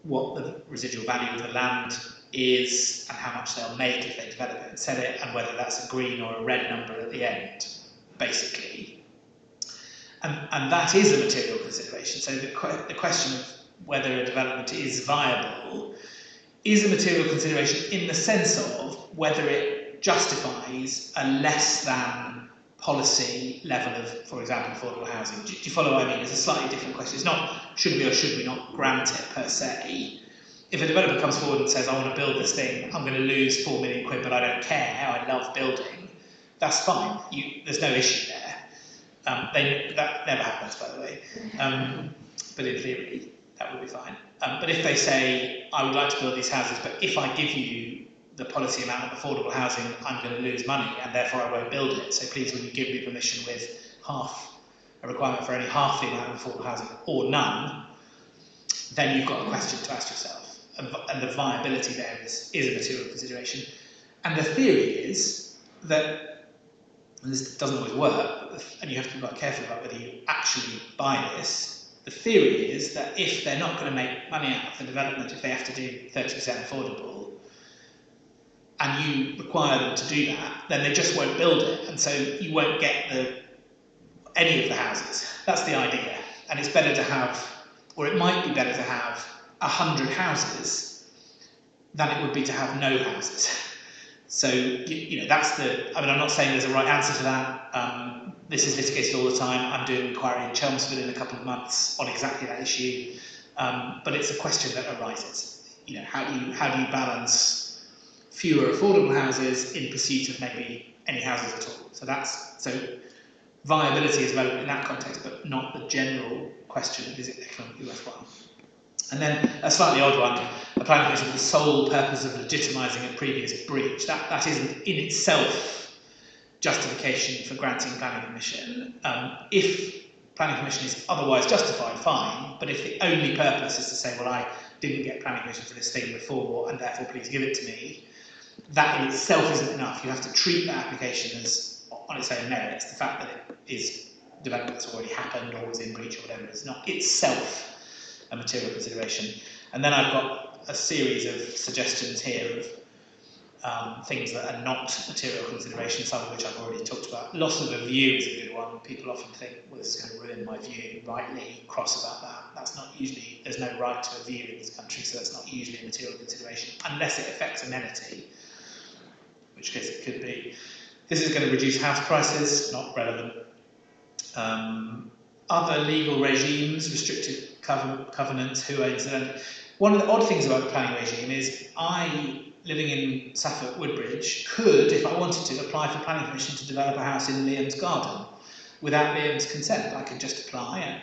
what the residual value of the land is and how much they'll make if they develop it and sell it, and whether that's a green or a red number at the end, basically. And that is a material consideration. So the question of whether a development is viable is a material consideration in the sense of whether it justifies a less than policy level of, for example, affordable housing. Do you follow what I mean? It's a slightly different question. It's not should we or should we not grant it per se. If a developer comes forward and says, I want to build this thing, I'm going to lose 4 million quid, but I don't care, I love building, that's fine. There's no issue there. That never happens, by the way. But in theory, that would be fine. But if they say, I would like to build these houses, but if I give you the policy amount of affordable housing, I'm going to lose money, and therefore I won't build it. So please, will you give me permission with a requirement for only half the amount of affordable housing, or none, then you've got a question to ask yourself. And the viability there is a material consideration. And the theory is that, and this doesn't always work, and you have to be quite careful about whether you actually buy this, the theory is that if they're not going to make money out of the development, if they have to do 30% affordable, and you require them to do that, then they just won't build it, and so you won't get any of the houses. That's the idea. And it's better to have, or it might be better to have 100 houses than it would be to have no houses. So, that's I'm not saying there's a right answer to that. This is litigated all the time. I'm doing an inquiry in Chelmsford in a couple of months on exactly that issue. But it's a question that arises. How do you balance fewer affordable houses in pursuit of maybe any houses at all? So viability is relevant in that context, but not the general question of is it economically worthwhile. And then a slightly odd one, a planning commission with the sole purpose of legitimising a previous breach. That isn't in itself justification for granting planning permission. If planning permission is otherwise justified, fine, but if the only purpose is to say, well, I didn't get planning permission for this thing before, and therefore please give it to me, that in itself isn't enough. You have to treat that application as on its own merits. The fact that it is development that's already happened or was in breach or whatever is not itself a material consideration. And then I've got a series of suggestions here of things that are not material considerations, some of which I've already talked about. Loss of a view is a good one. People often think, well, this is going to ruin my view, rightly cross about that. That's not usually, there's no right to a view in this country, so that's not usually a material consideration, unless it affects amenity, in which case it could be. This is going to reduce house prices, not relevant. Other legal regimes, restricted covenants, who owns them. One of the odd things about the planning regime is I, living in Suffolk, Woodbridge, could, if I wanted to, apply for planning permission to develop a house in Liam's garden without Liam's consent. I could just apply.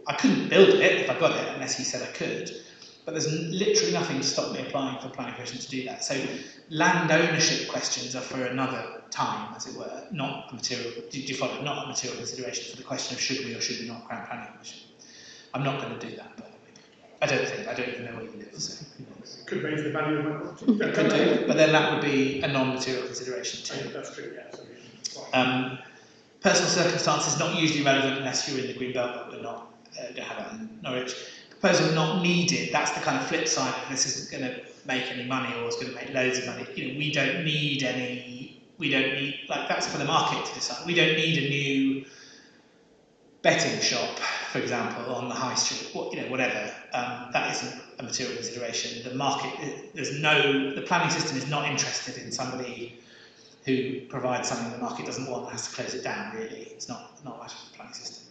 I couldn't build it if I got it, unless he said I could. But there's literally nothing to stop me applying for planning permission to do that. So land ownership questions are for another time, as it were, not a material, do you follow? Not a material consideration for the question of should we or should we not grant planning permission. I'm not going to do that, by the way. I don't even know where you live, so who knows. Could raise the value of my property. Could do, but then that would be a non-material consideration too. That's true, yeah. Personal circumstances not usually relevant unless you're in the green belt, but we're not, don't have that in Norwich. Proposal not needed, that's the kind of flip side of this isn't going to make any money or it's going to make loads of money. We don't need, like that's for the market to decide. We don't need a new betting shop, for example, on the high street, whatever. That isn't a material consideration. The market, the planning system is not interested in somebody who provides something the market doesn't want and has to close it down, really. It's not a matter for the planning system.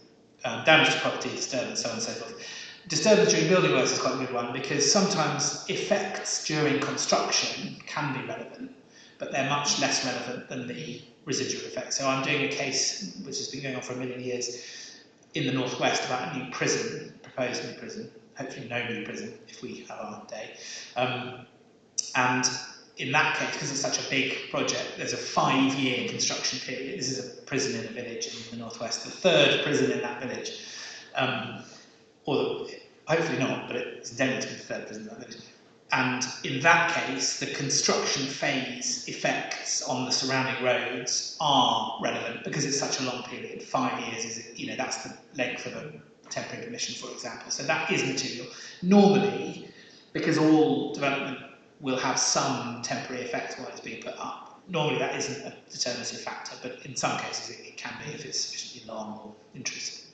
Damage to property, disturbance, so on and so forth. Disturbance during building works is quite a good one because sometimes effects during construction can be relevant, but they're much less relevant than the residual effects. So I'm doing a case which has been going on for a million years in the northwest about a new prison, proposed new prison, hopefully no new prison if we have our day. And in that case, because it's such a big project, there's a 5-year construction period. This is a prison in a village in the northwest, the third prison in that village. Or hopefully not, but it's intended to be the third prison in that village. And in that case, the construction phase effects on the surrounding roads are relevant because it's such a long period. 5 years is, that's the length of a temporary permission, for example. So that is material. Normally, because all development will have some temporary effect while it's being put up, normally that isn't a determinative factor, but in some cases it can be if it's sufficiently long or intrusive.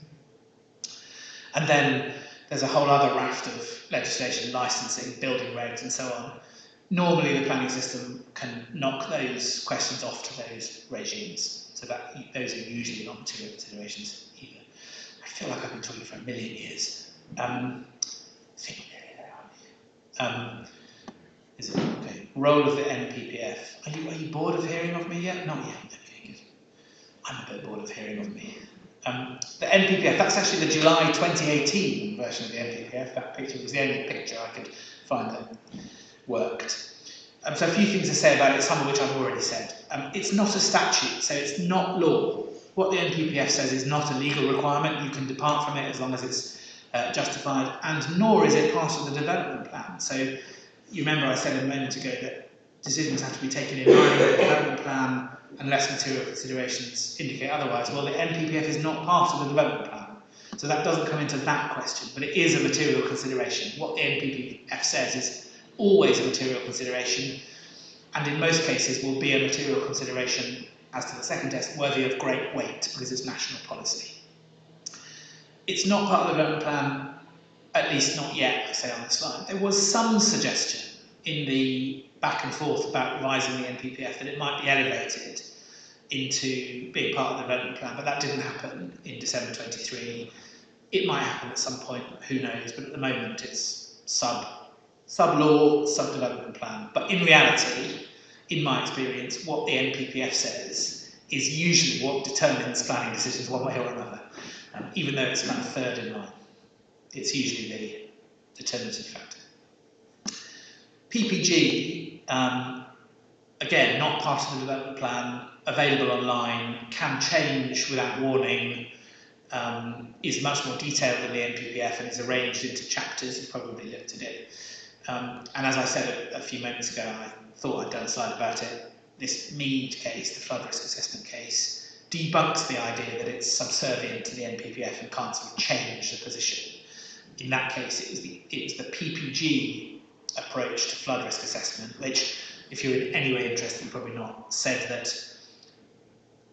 And then there's a whole other raft of legislation, licensing, building regs and so on, normally the planning system can knock those questions off to those regimes, so that those are usually not material considerations either. I feel like I've been talking for a million years. I think we're nearly there, aren't we? Is it okay? Role of the NPPF. Are you bored of hearing of me yet? Not yet. Okay, good. I'm a bit bored of hearing of me. The NPPF, that's actually the July 2018 version of the NPPF. That picture was the only picture I could find that worked. So a few things to say about it, some of which I've already said. It's not a statute, so it's not law. What the NPPF says is not a legal requirement. You can depart from it as long as it's justified, and nor is it part of the development plan. So you remember I said a moment ago that decisions have to be taken in line with the development plan unless material considerations indicate otherwise. Well, the NPPF is not part of the development plan, so that doesn't come into that question, but it is a material consideration. What the NPPF says is always a material consideration, and in most cases will be a material consideration, as to the second test, worthy of great weight because it's national policy. It's not part of the development plan, at least not yet, I say on the slide. There was some suggestion in the back and forth about revising the NPPF that it might be elevated into being part of the development plan, but that didn't happen in December 23. It might happen at some point, who knows, but at the moment it's sub-law, sub-development plan. But in reality, in my experience, what the NPPF says is usually what determines planning decisions one way or another, even though it's kind of third in line. It's usually the determinative factor. PPG, again, not part of the development plan, available online, can change without warning, is much more detailed than the NPPF and is arranged into chapters. You've probably looked at it. And as I said a few moments ago, I thought I'd done a slide about it. This Mead case, the flood risk assessment case, debunks the idea that it's subservient to the NPPF and can't sort of change the position. In that case, it was the PPG approach to flood risk assessment, which, if you're in any way interested, probably not, said that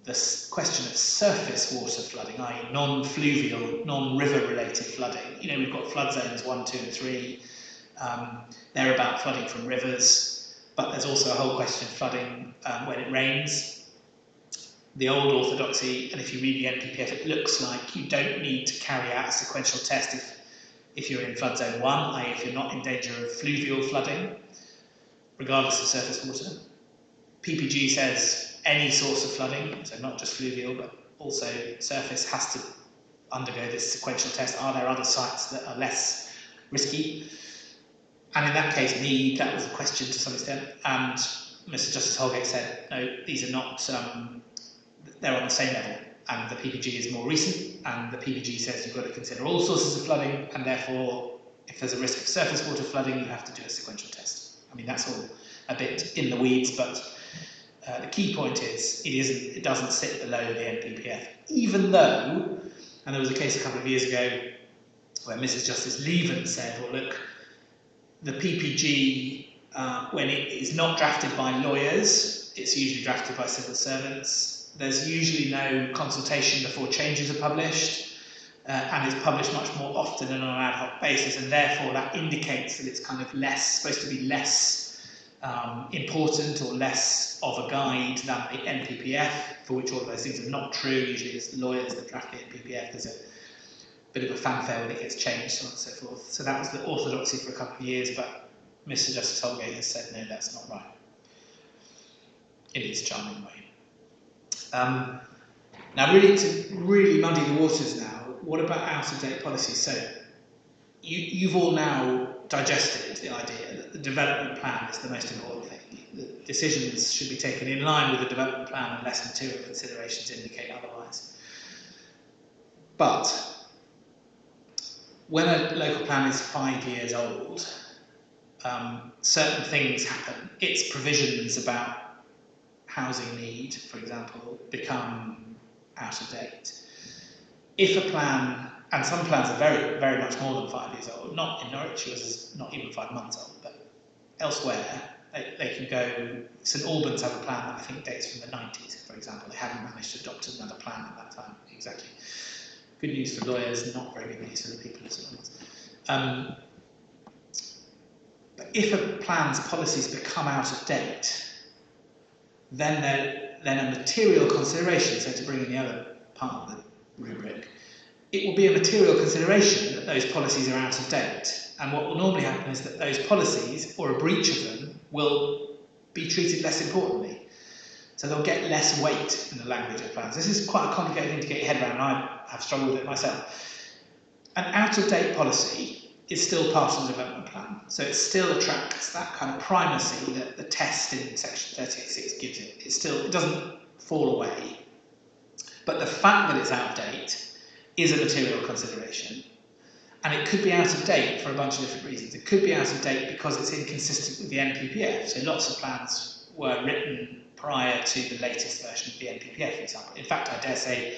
the question of surface water flooding, i.e. non-fluvial, non-river related flooding, we've got flood zones 1, 2 and 3, they're about flooding from rivers, but there's also a whole question of flooding when it rains. The old orthodoxy, and if you read the NPPF, it looks like you don't need to carry out a sequential test if you're in flood zone 1, i.e. if you're not in danger of fluvial flooding, regardless of surface water. PPG says any source of flooding, so not just fluvial, but also surface, has to undergo this sequential test. Are there other sites that are less risky? And in that case, Mead, that was a question to some extent, and Mr. Justice Holgate said, no, these are not, they're on the same level, and the PPG is more recent, and the PPG says you've got to consider all sources of flooding, and therefore, if there's a risk of surface water flooding, you have to do a sequential test. I mean, that's all a bit in the weeds, but the key point is it doesn't sit below the NPPF, even though, and there was a case a couple of years ago where Mrs. Justice Leven said, well, look, the PPG, when it is not drafted by lawyers, it's usually drafted by civil servants. There's usually no consultation before changes are published, and it's published much more often and on an ad hoc basis, and therefore that indicates that it's kind of supposed to be less important or less of a guide than the NPPF, for which all of those things are not true. Usually it's the lawyers that draft the NPPF. There's a bit of a fanfare when it gets changed, so on and so forth. So that was the orthodoxy for a couple of years, but Mr. Justice Holgate has said, no, that's not right. In his charming way. Now, really, to really muddy the waters now, what about out-of-date policies? So, you've all now digested the idea that the development plan is the most important thing. The decisions should be taken in line with the development plan unless material considerations indicate otherwise. But when a local plan is 5 years old, certain things happen. Its provisions about housing need, for example, become out of date. If a plan, and some plans are very, very much more than 5 years old, not in Norwich, it was not even 5 months old, but elsewhere, they can go. St Albans have a plan that I think dates from the 90s, for example. They haven't managed to adopt another plan at that time, exactly. Good news for lawyers, not very good news for the people of St Albans. But if a plan's policies become out of date, then a material consideration, so to bring in the other part of the rubric, it will be a material consideration that those policies are out of date. And what will normally happen is that those policies, or a breach of them, will be treated less importantly. So they'll get less weight in the language of plans. This is quite a complicated thing to get your head around, and I have struggled with it myself. An out-of-date policy is still part of the development plan. So it still attracts that kind of primacy that the test in section 38.6 gives it. It doesn't fall away. But the fact that it's out of date is a material consideration. And it could be out of date for a bunch of different reasons. It could be out of date because it's inconsistent with the NPPF. So lots of plans were written prior to the latest version of the NPPF, for example. In fact, I dare say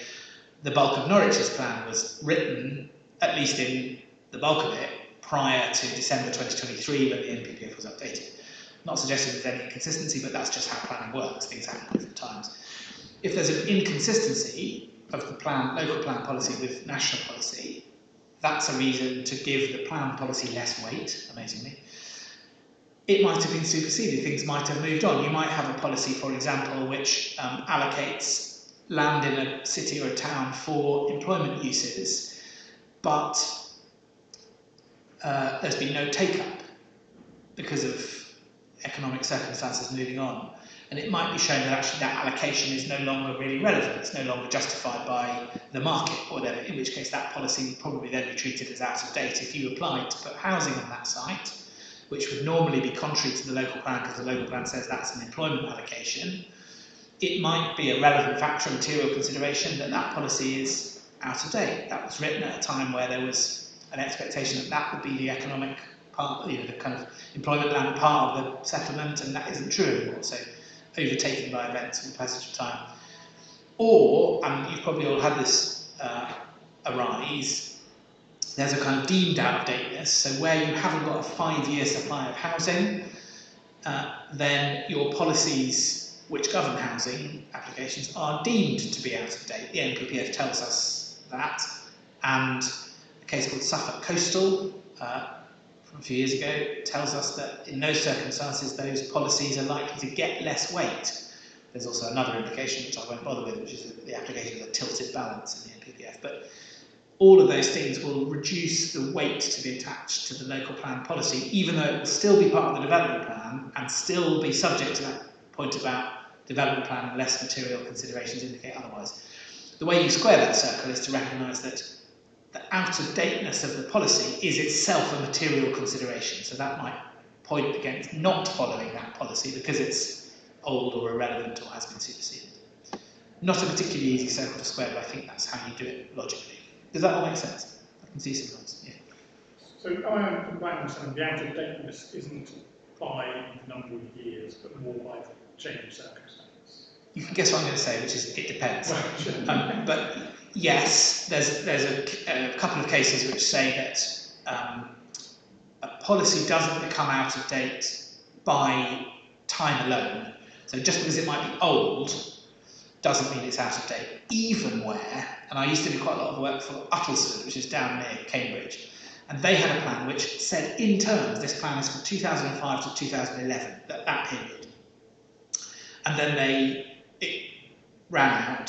the bulk of Norwich's plan was written, at least in the bulk of it, prior to December 2023 when the NPPF was updated. Not suggesting there's any inconsistency, but that's just how planning works. Things happen at different times. If there's an inconsistency of the local plan policy with national policy, that's a reason to give the plan policy less weight, amazingly. It might have been superseded, things might have moved on. You might have a policy, for example, which allocates land in a city or a town for employment uses, but there's been no take-up because of economic circumstances moving on. And it might be shown that actually that allocation is no longer really relevant, it's no longer justified by the market or whatever, in which case that policy would probably then be treated as out of date if you applied to put housing on that site, which would normally be contrary to the local plan because the local plan says that's an employment allocation. It might be a relevant factor, material consideration, that that policy is out of date. That was written at a time where there was an expectation that that would be the economic part, the kind of employment land part of the settlement, and that isn't true anymore. So overtaken by events and the passage of time. Or, and you've probably all had this arise, there's a kind of deemed out of dateness. So where you haven't got a 5-year supply of housing, then your policies which govern housing applications are deemed to be out of date. The NPPF tells us that, and a case called Suffolk Coastal from a few years ago tells us that in those circumstances those policies are likely to get less weight. There's also another implication which I won't bother with, which is the application of a tilted balance in the NPPF. But all of those things will reduce the weight to be attached to the local plan policy, even though it will still be part of the development plan and still be subject to that point about development plan unless material considerations indicate otherwise. The way you square that circle is to recognise that the out-of-dateness of the policy is itself a material consideration. So that might point against not following that policy because it's old or irrelevant or has been superseded. Not a particularly easy circle to square, but I think that's how you do it logically. Does that all make sense? I can see some nods. Yeah. So I am quite understanding the out-of-dateness isn't by the number of years, but more by the change of circumstance. You can guess what I'm going to say, which is it depends. Well, sure. But yes, there's a couple of cases which say that a policy doesn't become out of date by time alone. So just because it might be old doesn't mean it's out of date. Even where, and I used to do quite a lot of work for Uttlesford, which is down near Cambridge, and they had a plan which said in terms, this plan is from 2005 to 2011, that period. And then it ran out,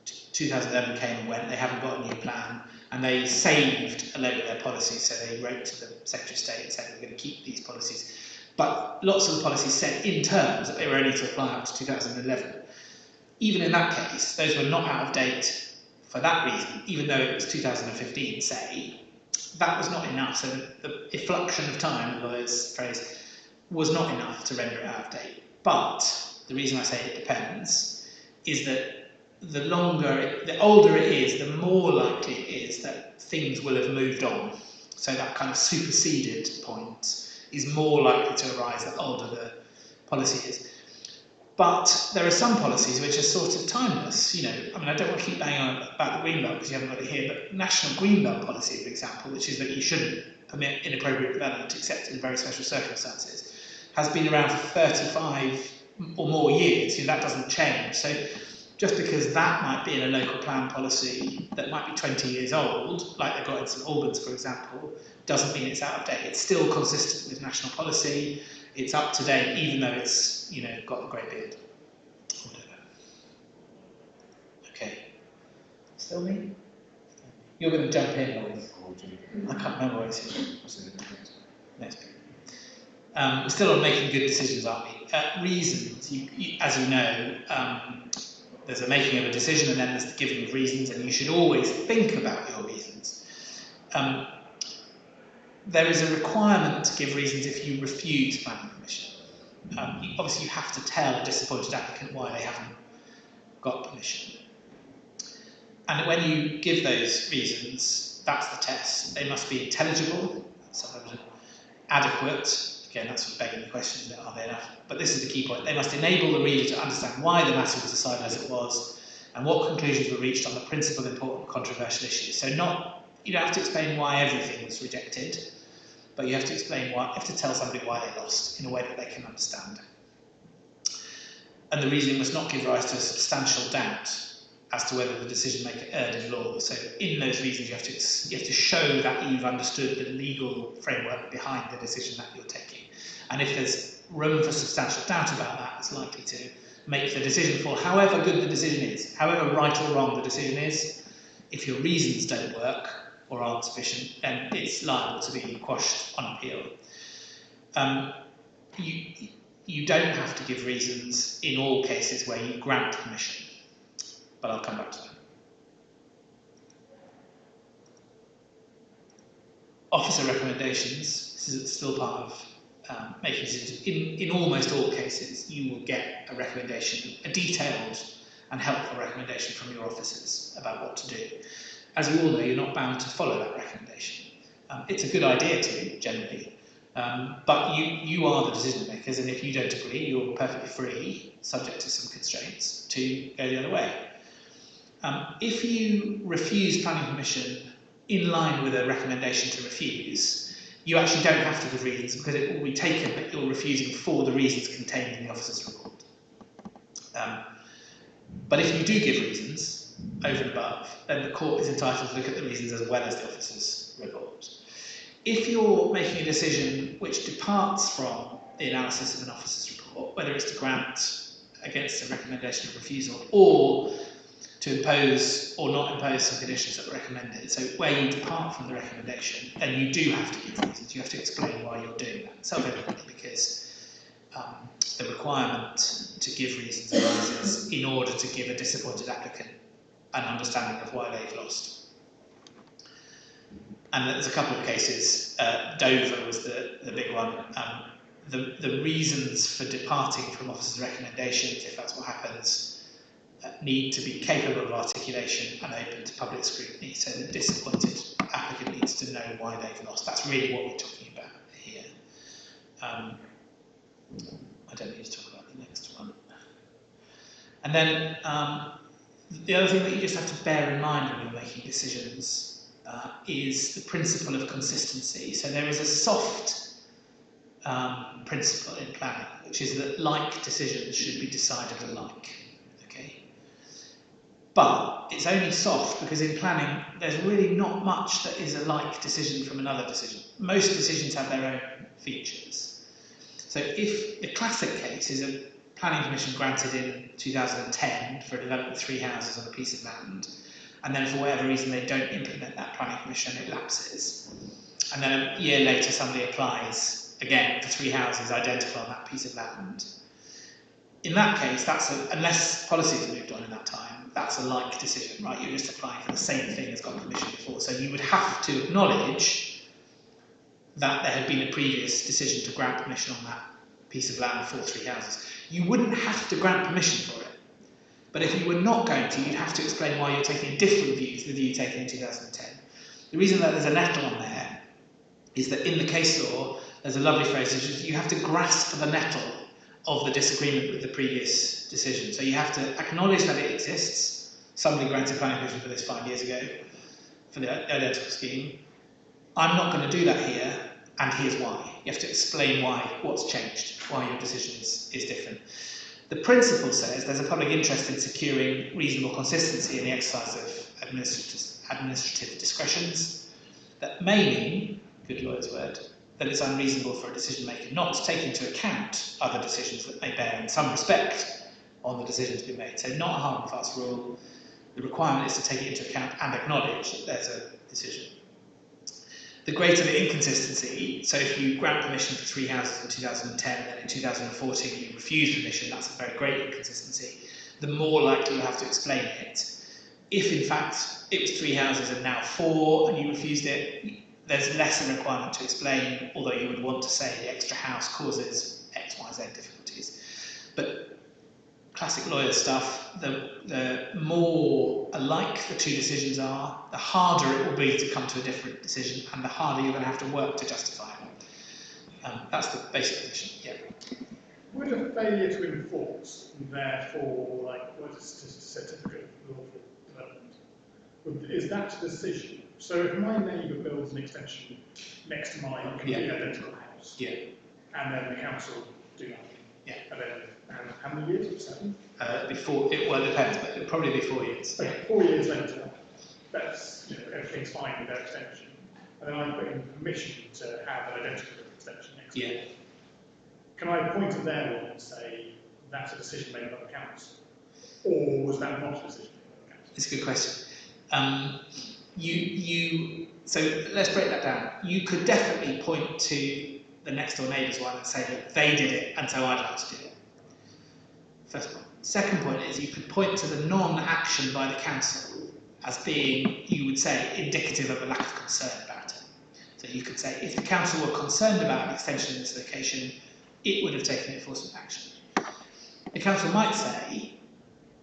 2011 came and went, they haven't got a new plan, and they saved a load of their policies, so they wrote to the Secretary of State and said we're going to keep these policies. But lots of the policies said in terms that they were only to apply up to 2011. Even in that case, those were not out of date for that reason, even though it was 2015, say, that was not enough. So the effluxion of time, the lawyer's phrase, was not enough to render it out of date. But the reason I say it depends is that the older it is, the more likely it is that things will have moved on. So that kind of superseded point is more likely to arise the older the policy is. But there are some policies which are sort of timeless. You know, I mean, I don't want to keep banging on about the Greenbelt because you haven't got it here, but National Greenbelt policy, for example, which is that you shouldn't permit inappropriate development except in very special circumstances, has been around for 35 or more years. You know, that doesn't change. So just because that might be in a local plan policy that might be 20 years old, like they've got in St Albans, for example, doesn't mean it's out of date. It's still consistent with national policy. It's up to date, even though it's, you know, got a grey beard. Whatever. Okay. Still me? You're going to jump in. I can't remember what it's in. Next bit. We're still on making good decisions, aren't we? Reasons, as you know, there's a making of a decision and then there's the giving of reasons, and you should always think about your reasons. There is a requirement to give reasons if you refuse planning permission. Obviously, you have to tell a disappointed applicant why they haven't got permission. And when you give those reasons, that's the test. They must be intelligible, adequate. Again, that's sort of begging the question, isn't it? Are they enough? But this is the key point. They must enable the reader to understand why the matter was decided as it was and what conclusions were reached on the principal, important, controversial issues. So you don't have to explain why everything was rejected, but you have to explain why, you have to tell somebody why they lost in a way that they can understand. And the reasoning must not give rise to a substantial doubt as to whether the decision maker erred in law. So in those reasons, you have to show that you've understood the legal framework behind the decision that you're taking. And if there's room for substantial doubt about that, it's likely to make the decision fall, however good the decision is, however right or wrong the decision is. If your reasons don't work or aren't sufficient, then it's liable to be quashed on appeal. You don't have to give reasons in all cases where you grant permission, but I'll come back to that. Officer recommendations, this is still part of making decisions. In almost all cases, you will get a recommendation, a detailed and helpful recommendation from your officers about what to do. As you all know, you're not bound to follow that recommendation. It's a good idea to, generally, but you are the decision makers, and if you don't agree, you're perfectly free, subject to some constraints, to go the other way. If you refuse planning permission in line with a recommendation to refuse, you actually don't have to give reasons because it will be taken that you're refusing for the reasons contained in the officer's report. But if you do give reasons over and above, then the court is entitled to look at the reasons as well as the officer's report. If you're making a decision which departs from the analysis of an officer's report, whether it's to grant against a recommendation of refusal or to impose or not impose some conditions that were recommended, so where you depart from the recommendation, then you do have to give reasons. You have to explain why you're doing that, self-evidently, because the requirement to give reasons arises in order to give a disappointed applicant an understanding of why they've lost. And there's a couple of cases. Dover was the big one. The reasons for departing from officers' recommendations, if that's what happens, need to be capable of articulation and open to public scrutiny. So the disappointed applicant needs to know why they've lost. That's really what we're talking about here. I don't need to talk about the next one. And then the other thing that you just have to bear in mind when you're making decisions is the principle of consistency. So there is a soft principle in planning, which is that like decisions should be decided alike. Okay? But it's only soft because in planning there's really not much that is a like decision from another decision. Most decisions have their own features. So if the classic case is a planning permission granted in 2010 for a development of 3 houses on a piece of land, and then for whatever reason they don't implement that planning permission, it lapses. And then a year later somebody applies again for 3 houses identical on that piece of land. In that case, unless policy has moved on in that time, that's a like decision, right? You're just applying for the same thing as got permission before. So you would have to acknowledge that there had been a previous decision to grant permission on that piece of land for 3 houses. You wouldn't have to grant permission for it. But if you were not going to, you'd have to explain why you're taking a different view to the view taken in 2010. The reason that there's a nettle on there is that in the case law, there's a lovely phrase, which is you have to grasp the nettle of the disagreement with the previous decision. So you have to acknowledge that it exists. Somebody granted planning permission for this 5 years ago, for the identical scheme. I'm not going to do that here, and here's why. You have to explain why, what's changed, why your decision is different. The principle says there's a public interest in securing reasonable consistency in the exercise of administrative discretions. That may mean, good lawyer's word, that it's unreasonable for a decision maker not to take into account other decisions that may bear in some respect on the decision to be made. So not a hard and fast rule. The requirement is to take it into account and acknowledge that there's a decision. The greater the inconsistency, so if you grant permission for 3 houses in 2010 and then in 2014 you refuse permission, that's a very great inconsistency, the more likely you have to explain it. If in fact it was 3 houses and now 4 and you refused it, there's less a requirement to explain, although you would want to say the extra house causes X, Y, Z difficulties. But classic lawyer stuff, the more alike the two decisions are, the harder it will be to come to a different decision and the harder you're going to have to work to justify it. That's the basic position, yeah. Would a failure to enforce, and therefore, like, what is a certificate of lawful development, is that a decision? So if my neighbour builds an extension next to mine, completely identical house, Yeah. and then the council do nothing, Yeah. and then how many years? 7? Before, well, it depends, but it'll probably be 4 years. Okay, 4 years later, that's, everything's fine with their extension, and then I put in permission to have an identical extension next to it. Can I point at their one and say that's a decision made by the council, or was that not a decision made by the council? It's a good question. So let's break that down. You could definitely point to the next door neighbour's one and say that they did it, and so I'd like to do it. First point. Second point is you could point to the non-action by the council as being, you would say, indicative of a lack of concern about it. So you could say, if the council were concerned about an extension in this location, it would have taken enforcement action. The council might say,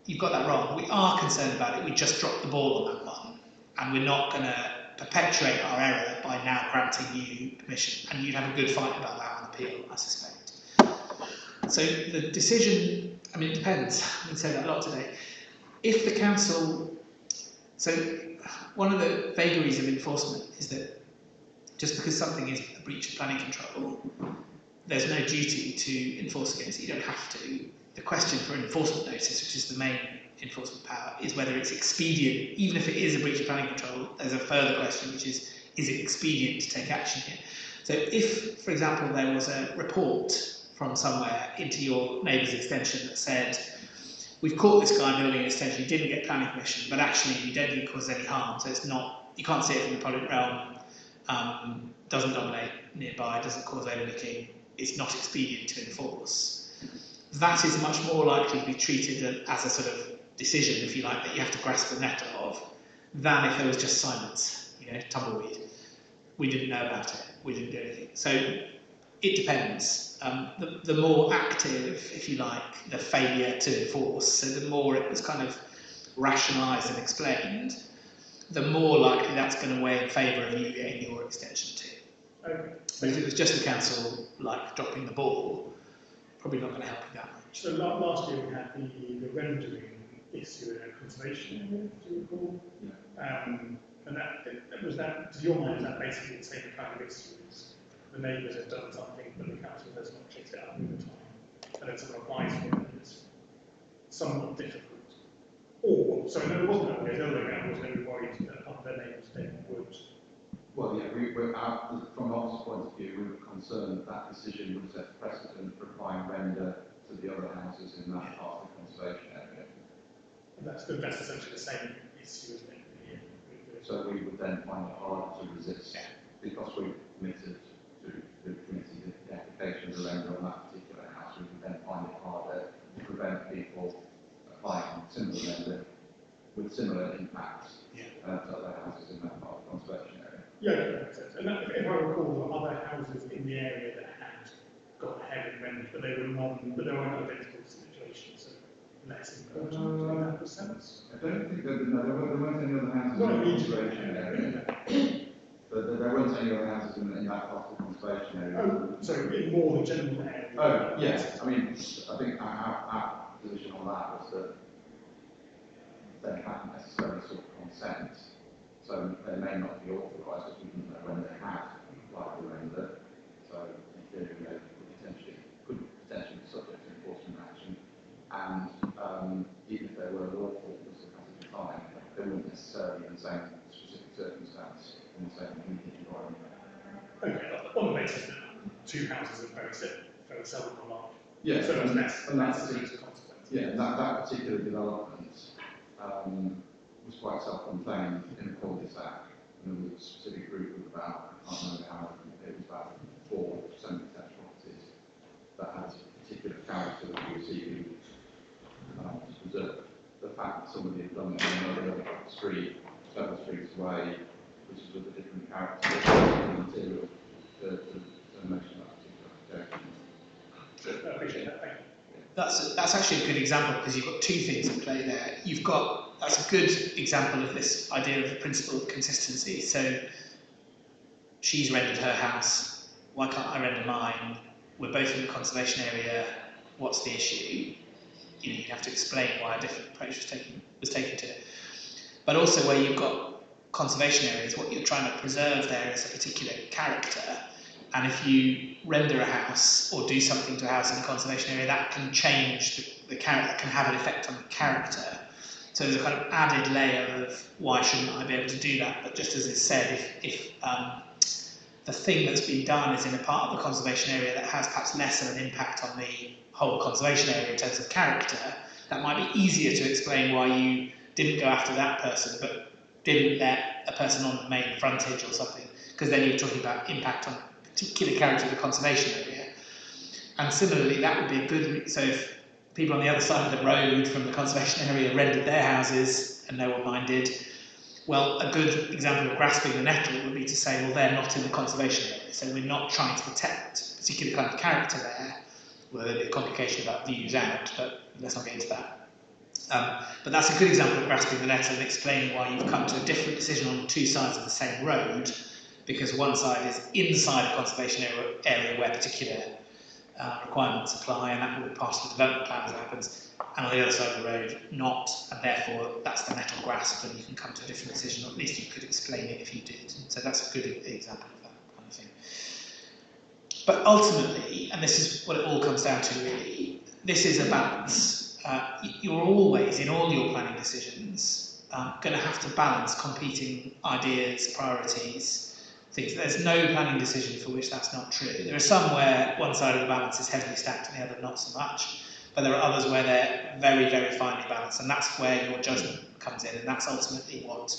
you've got that wrong, we are concerned about it, we just dropped the ball on that one, and we're not going to perpetuate our error by now granting you permission, and you'd have a good fight about that on appeal, I suspect. So the decision, I mean, it depends, I've been saying that a lot today. If the council, so one of the vagaries of enforcement is that just because something is a breach of planning control, there's no duty to enforce against it, you don't have to. The question for an enforcement notice, which is the main enforcement power, is whether it's expedient, even if it is a breach of planning control, there's a further question, which is it expedient to take action here? So if, for example, there was a report from somewhere into your neighbour's extension that said, we've caught this guy building an extension, he didn't get planning permission, but actually he didn't cause any harm, so it's not, you can't see it from the public realm, doesn't dominate nearby, doesn't cause overlooking, it's not expedient to enforce. That is much more likely to be treated as a sort of decision, if you like, that you have to grasp the nettle of, than if there was just silence, tumbleweed. We didn't know about it, we didn't do anything. So it depends. The more active, if you like, the failure to enforce, so the more it was kind of rationalised and explained, the more likely that's going to weigh in favour of you getting your extension too. Okay. But if it was just the council, like, dropping the ball, probably not going to help you that much. So last year we had the rendering issue in a conservation area, do you recall? Yeah. And that was that, to your mind, is that basically the same kind of issues? The neighbours have done something, but the council has not checked it out over time, and then someone applies for it, and it's somewhat difficult. Or, so no, it wasn't that way, the other way around, was they were worried that their neighbours then would. Well, yeah, we're out, from Oxford's point of view, we were concerned that that decision would set precedent for applying render to the other houses in that part of the conservation area. That's essentially the same issue, isn't it? So we would then find it hard to resist, because we committed to the committee the application of the render on that particular house. We would then find it harder to prevent people applying similar render with similar impacts to other houses in that part of the conservation area. Yeah, that makes sense. And if I recall, there were other houses in the area that had got ahead and rendered, but they were identical situations, so less important in that sense. I don't think there weren't any other houses Not in the immediately. conservation area. But there weren't any other houses in that part of the conservation area. Oh, so in more the general area. Oh, yes. I mean, I think our position on that was that they hadn't necessarily sought consent, so they may not be authorised, because we didn't know when they had applied the render. So in theory, they could potentially be subject to enforcement action. and even if there were lawful as a kind of decline, they weren't necessarily in the same specific circumstance in the same immediate environment. Okay, on the basis that two houses are very seldom alike. Yeah, So there's less that's serious consequences. yeah, that particular development was quite self-contained in a cul-de-sac, and there was a specific group of about, I can't remember how many, it was about 4 semi-detached properties that had a particular character that we were seeking to preserve. The fact that somebody had done it in another street, several streets away, which was of a different character, material to mention that particular application. I appreciate that, thank you. That's actually a good example because you've got two things at play there. That's a good example of this idea of the principle of consistency. So she's rendered her house, why can't I render mine? We're both in the conservation area, what's the issue? You know, you have to explain why a different approach was taken to it. But also where you've got conservation areas, what you're trying to preserve there is a particular character. And if you render a house or do something to a house in a conservation area, that can change the character, that can have an effect on the character. So there's a kind of added layer of why shouldn't I be able to do that? But just as it's said, if the thing that's been done is in a part of the conservation area that has perhaps less of an impact on the whole conservation area in terms of character, that might be easier to explain why you didn't go after that person, but didn't let a person on the main frontage or something, because then you're talking about impact on particular character of the conservation area. And similarly, that would be a good, so if people on the other side of the road from the conservation area rendered their houses and no one minded, well, a good example of grasping the nettle would be to say, well, they're not in the conservation area, so we're not trying to protect a particular kind of character there. Well, there'd be a complication about views out, but let's not get into that. But that's a good example of grasping the nettle and explaining why you've come to a different decision on two sides of the same road, because one side is inside a conservation area where particular requirements apply, and that will be part of the development plan as it happens, and on the other side of the road, not, and therefore that's the nettle grasp, and you can come to a different decision, or at least you could explain it if you did. So that's a good example of that kind of thing. But ultimately, and this is what it all comes down to really, this is a balance. You're always, in all your planning decisions, going to have to balance competing ideas, priorities, things. There's no planning decision for which that's not true. There are some where one side of the balance is heavily stacked and the other not so much, but there are others where they're very, very finely balanced, and that's where your judgment comes in, and that's ultimately what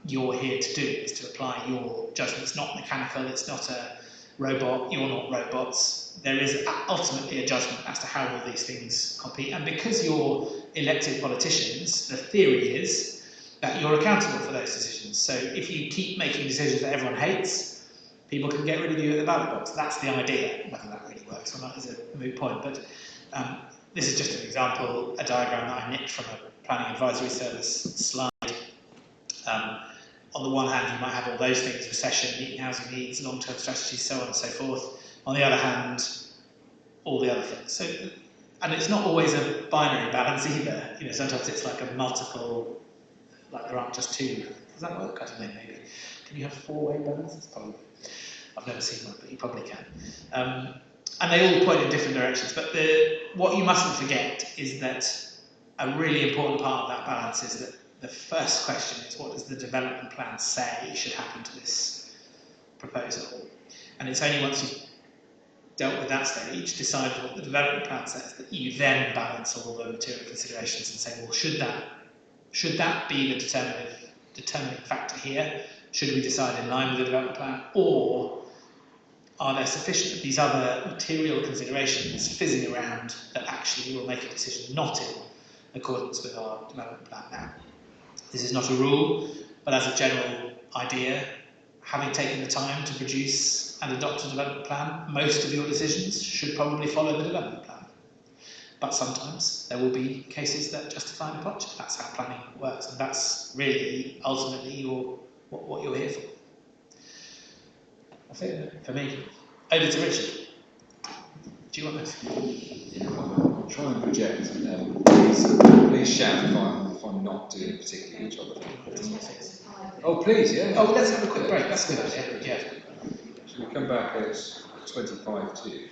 you're here to do, is to apply your judgment. It's not mechanical, it's not a robot, you're not robots. There is ultimately a judgment as to how all these things compete, and because you're elected politicians, the theory is that you're accountable for those decisions. So if you keep making decisions that everyone hates, people can get rid of you at the ballot box. That's the idea. Whether that really works or not is a moot point, but this is just an example, a diagram that I nicked from a planning advisory service slide. On the one hand, you might have all those things: recession, meeting housing needs, long-term strategies, so on and so forth. On the other hand, all the other things. So, and it's not always a binary balance either. You know, sometimes it's like a multiple, like there aren't just two. Does that work? I don't know, maybe. Can you have four-way balances? Probably. I've never seen one, but you probably can. And they all point in different directions. But what you mustn't forget is that a really important part of that balance is that the first question is, what does the development plan say should happen to this proposal? And it's only once you've dealt with that stage, decided what the development plan says, that you then balance all the material considerations and say, well, should that be the determining factor here? Should we decide in line with the development plan? Or are there sufficient of these other material considerations fizzing around that actually will make a decision not in accordance with our development plan now? This is not a rule, but as a general idea, having taken the time to produce and adopt a development plan, most of your decisions should probably follow the development plan. But sometimes there will be cases that justify an departure. That's how planning works, and that's really ultimately what you're here for. That's it for me. Over to Richard. Do you want this? Try and project. Please shout if I'm not doing a particularly good job of it. Oh, please, yeah. Oh, let's have a quick break. That's a good idea. Yeah. Should we come back at 25 to?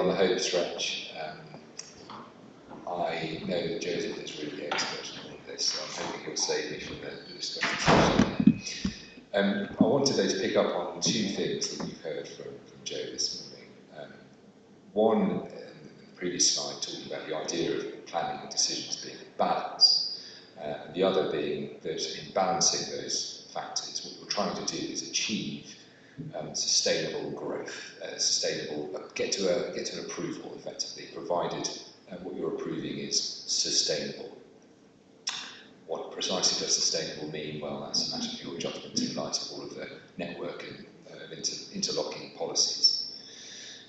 on the hope stretch. I know that Joseph is really the expert on all of this, so I'm hoping he'll save me from the discussion session. I wanted though to pick up on two things that you've heard from Joe this morning. One, in the previous slide, talking about the idea of planning and decisions being a balance, and the other being that in balancing those factors, what we're trying to do is achieve sustainable growth, get to an approval effectively, provided what you're approving is sustainable. What precisely does sustainable mean? Well, that's a matter of your judgment in light of all of the network and interlocking policies.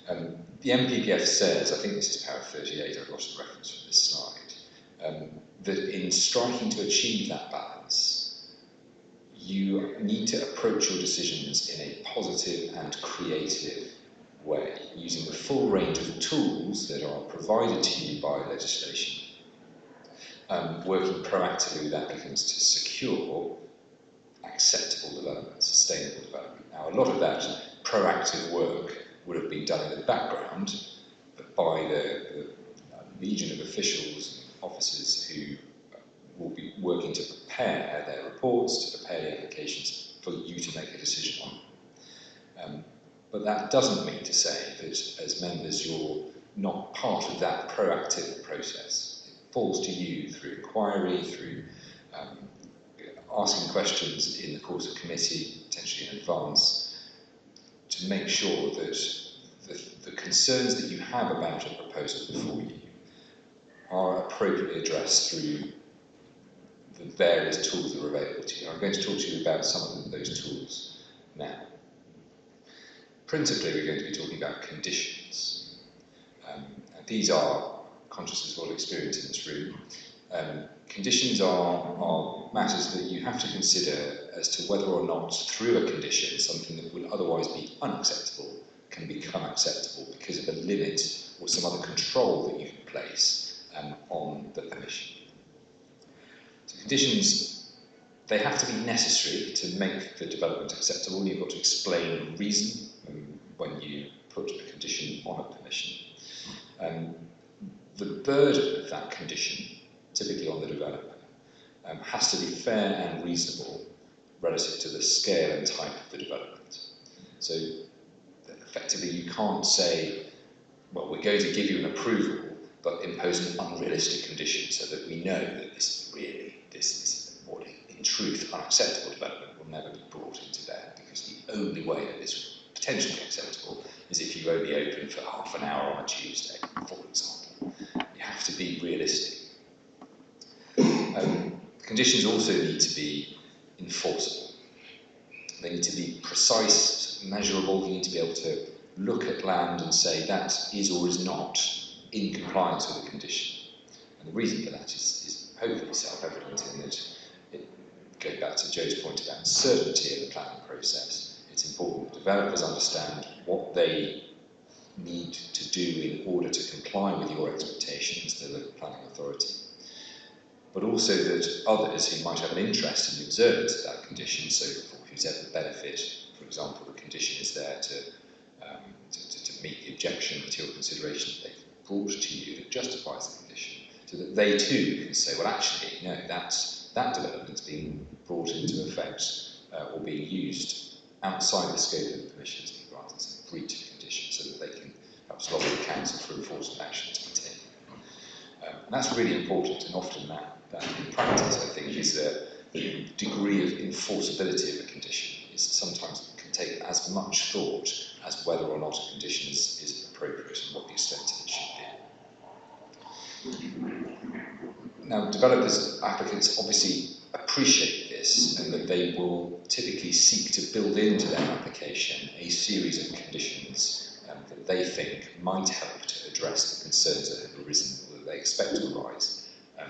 The MPPF says, I think this is paragraph 38, I've lost a reference from this slide, that in striking to achieve that balance, you need to approach your decisions in a positive and creative way, using the full range of tools that are provided to you by legislation, working proactively with applicants to secure acceptable development, sustainable development. Now, a lot of that proactive work would have been done in the background, but by the legion of officials and officers who will be working to prepare their reports, to prepare the applications for you to make a decision on. But that doesn't mean to say that as members you're not part of that proactive process. It falls to you through inquiry, through asking questions in the course of committee, potentially in advance, to make sure that the concerns that you have about a proposal before you are appropriately addressed through the various tools that are available to you. I'm going to talk to you about some of those tools now. Principally, we're going to be talking about conditions. And these are, conscious as well experience in this room, conditions are matters that you have to consider as to whether or not, through a condition, something that would otherwise be unacceptable can become acceptable because of a limit or some other control that you can place on the permission. So conditions, they have to be necessary to make the development acceptable. You've got to explain the reason when you put a condition on a permission. The burden of that condition, typically on the developer, has to be fair and reasonable relative to the scale and type of the development. So effectively you can't say, well, we're going to give you an approval, but impose an unrealistic condition so that we know that this is what in truth unacceptable development will never be brought into bear, because the only way that this is potentially acceptable is if you only open for half an hour on a Tuesday, for example. You have to be realistic. Conditions also need to be enforceable. They need to be precise, measurable. You need to be able to look at land and say that is or is not in compliance with a condition. And the reason for that is hopefully self-evident in that, going back to Joe's point about certainty in the planning process, it's important that developers understand what they need to do in order to comply with your expectations, the local planning authority. But also that others who might have an interest in the observance of that condition, so for whose ever benefit, for example, the condition is there to meet the objection, material consideration that they've brought to you that justifies the condition, so that they too can say, well, actually, no, that development's being brought into effect or being used outside the scope of the permission that's been granted, as a breach of condition, so that they can perhaps lobby the council for enforcement action to be taken. And that's really important, and often that in practice, I think, is the degree of enforceability of a condition is sometimes can take as much thought as whether or not a condition is appropriate and what the extent of it should be. Now, developers, applicants obviously appreciate this, and that they will typically seek to build into their application a series of conditions that they think might help to address the concerns that have arisen or that they expect to arise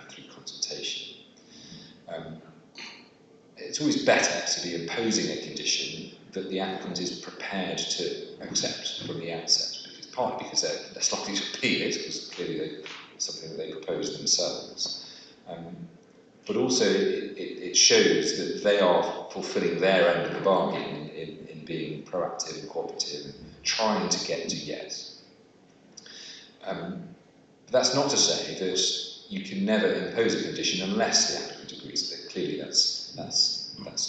through consultation. It's always better to be imposing a condition that the applicant is prepared to accept from the outset, partly because they're less likely to appeal it, because clearly it's something that they propose themselves. But also it shows that they are fulfilling their end of the bargain in being proactive and cooperative and trying to get to yes. That's not to say that you can never impose a condition unless the applicant agrees with it. Clearly, that's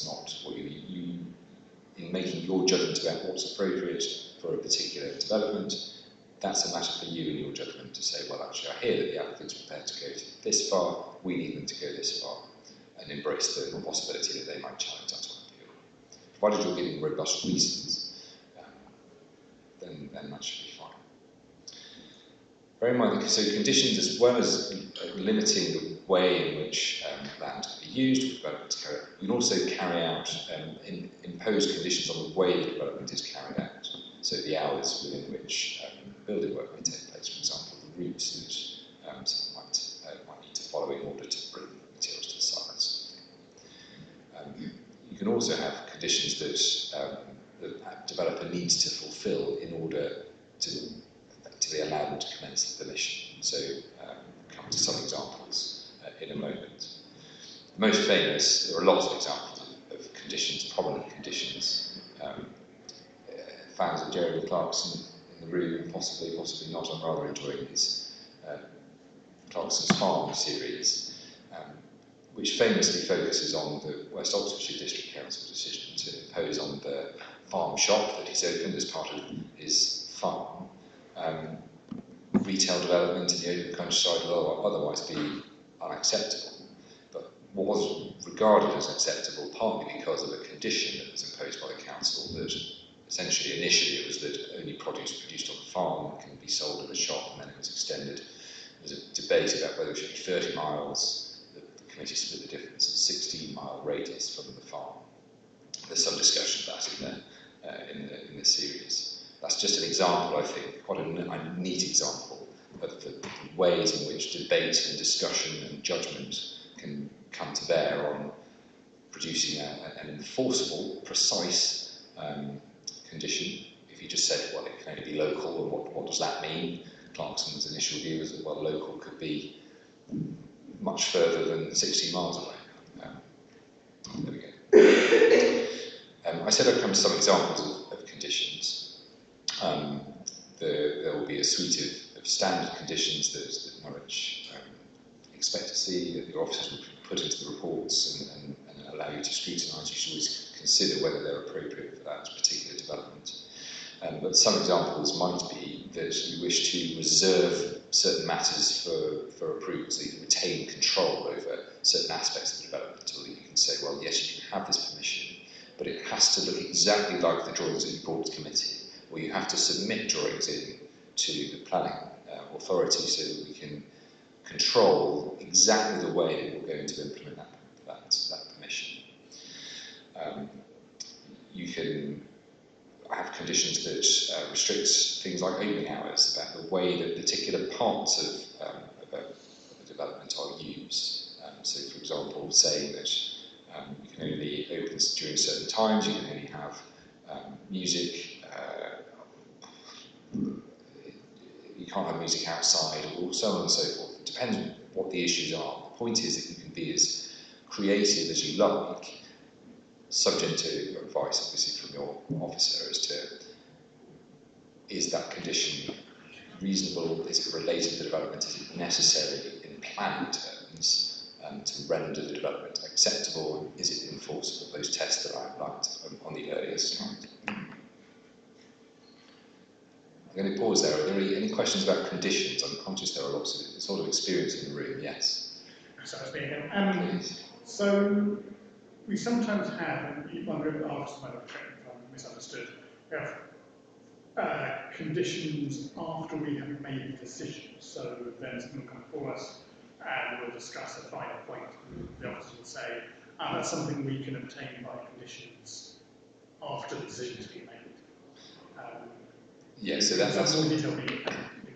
not what you in making your judgment about what's appropriate for a particular development. That's a matter for you and your judgment to say, well, actually, I hear that the applicant's prepared to go this far. We need them to go this far, and embrace the possibility that they might challenge that on appeal. Provided you're giving robust reasons, then that should be fine. Bear in mind that so conditions, as well as limiting the way in which land can be used for development to carry out, you can also carry out impose conditions on the way the development is carried out. So the hours within which building work may take place, for example, the routes that someone might need to follow in order to bring materials to the site. That sort of thing. You can also have conditions that the developer needs to fulfil in order to effectively allow them to commence the permission. So come to some examples in a moment. The most famous, there are lots of examples of conditions, prominent conditions. Fans of Jeremy Clarkson in the room, possibly not. I'm rather enjoying his Clarkson's Farm series, which famously focuses on the West Oxfordshire District Council decision to impose on the farm shop that he's opened as part of his farm retail development in the open countryside will otherwise be unacceptable. But what was regarded as acceptable partly because of a condition that was imposed by the council that essentially initially it was that only produce produced on the farm can be sold at the shop, and then it was extended. There was a debate about whether it should be 30 miles. The committee split the difference at 16-mile radius from the farm. There's some discussion of that in the series. That's just an example, I think, quite a neat example of the ways in which debate and discussion and judgment can come to bear on producing an enforceable, precise condition. If you just said, well, it can only be local, and what does that mean? Clarkson's initial view was that, well, local could be much further than 60 miles away. There we go. I said I'd come to some examples of conditions. There will be a suite of standard conditions that Norwich expect to see, that your officers will put into the reports and allow you to scrutinise. You should always consider whether they're appropriate for that particular development. But some examples might be that you wish to reserve certain matters for approval, so you can retain control over certain aspects of the development, or you can say, well, yes, you can have this permission, but it has to look exactly like the drawings that you brought to committee, or you have to submit drawings in to the planning authority so that we can control exactly the way that we're going to implement that permission. You can have conditions that restrict things like opening hours, about the way that particular parts of a development are used. So, for example, saying that you can only open during certain times, you can only have music, you can't have music outside, or so on and so forth. It depends on what the issues are. The point is that you can be as creative as you like, subject to advice, obviously, from your officer as to, is that condition reasonable, is it related to the development, is it necessary in planning terms to render the development acceptable, and is it enforceable? Those tests that I outlined on the earlier slide. I'm going to pause there. Are there any questions about conditions? I'm conscious there are lots of sort of experience in the room. Yes. So, so we sometimes have, and one group asked my misunderstood, we have conditions after we have made the decision. So then someone will come for us and we'll discuss a final point. The officer will say, that's something we can obtain by conditions after the decision has been made. Yeah, so that's more detail we can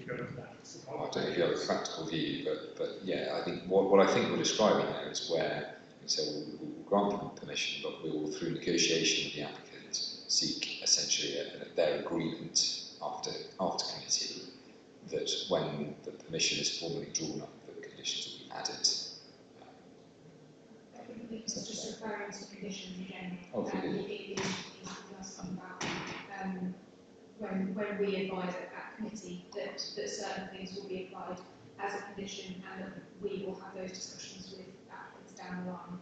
go into that. I don't know if you have a practical view, but yeah, I think what I think we're describing there is where so we'll grant permission, but we will, through negotiation with the applicant, seek essentially their agreement after committee that when the permission is formally drawn up, that conditions will be added. I think it's just referring to conditions again. Oh, it is asking about when we advise at committee that certain things will be applied as a condition, and that we will have those discussions with applicants down the line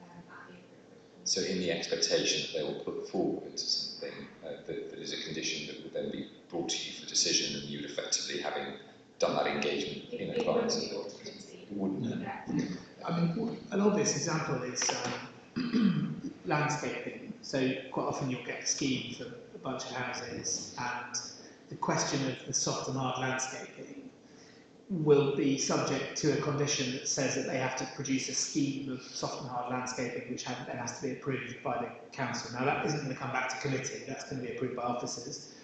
at the appropriate point. So in the expectation that they will put forward something that is a condition that would then be brought to you for decision, and you would effectively, having done that engagement in advance. It wouldn't be to committee. It wouldn't. Yeah. I mean, an obvious example is landscaping. So quite often you'll get a scheme for a bunch of houses, and the question of the soft and hard landscaping will be subject to a condition that says that they have to produce a scheme of soft and hard landscaping, which then has to be approved by the council. Now that isn't going to come back to committee, that's going to be approved by officers.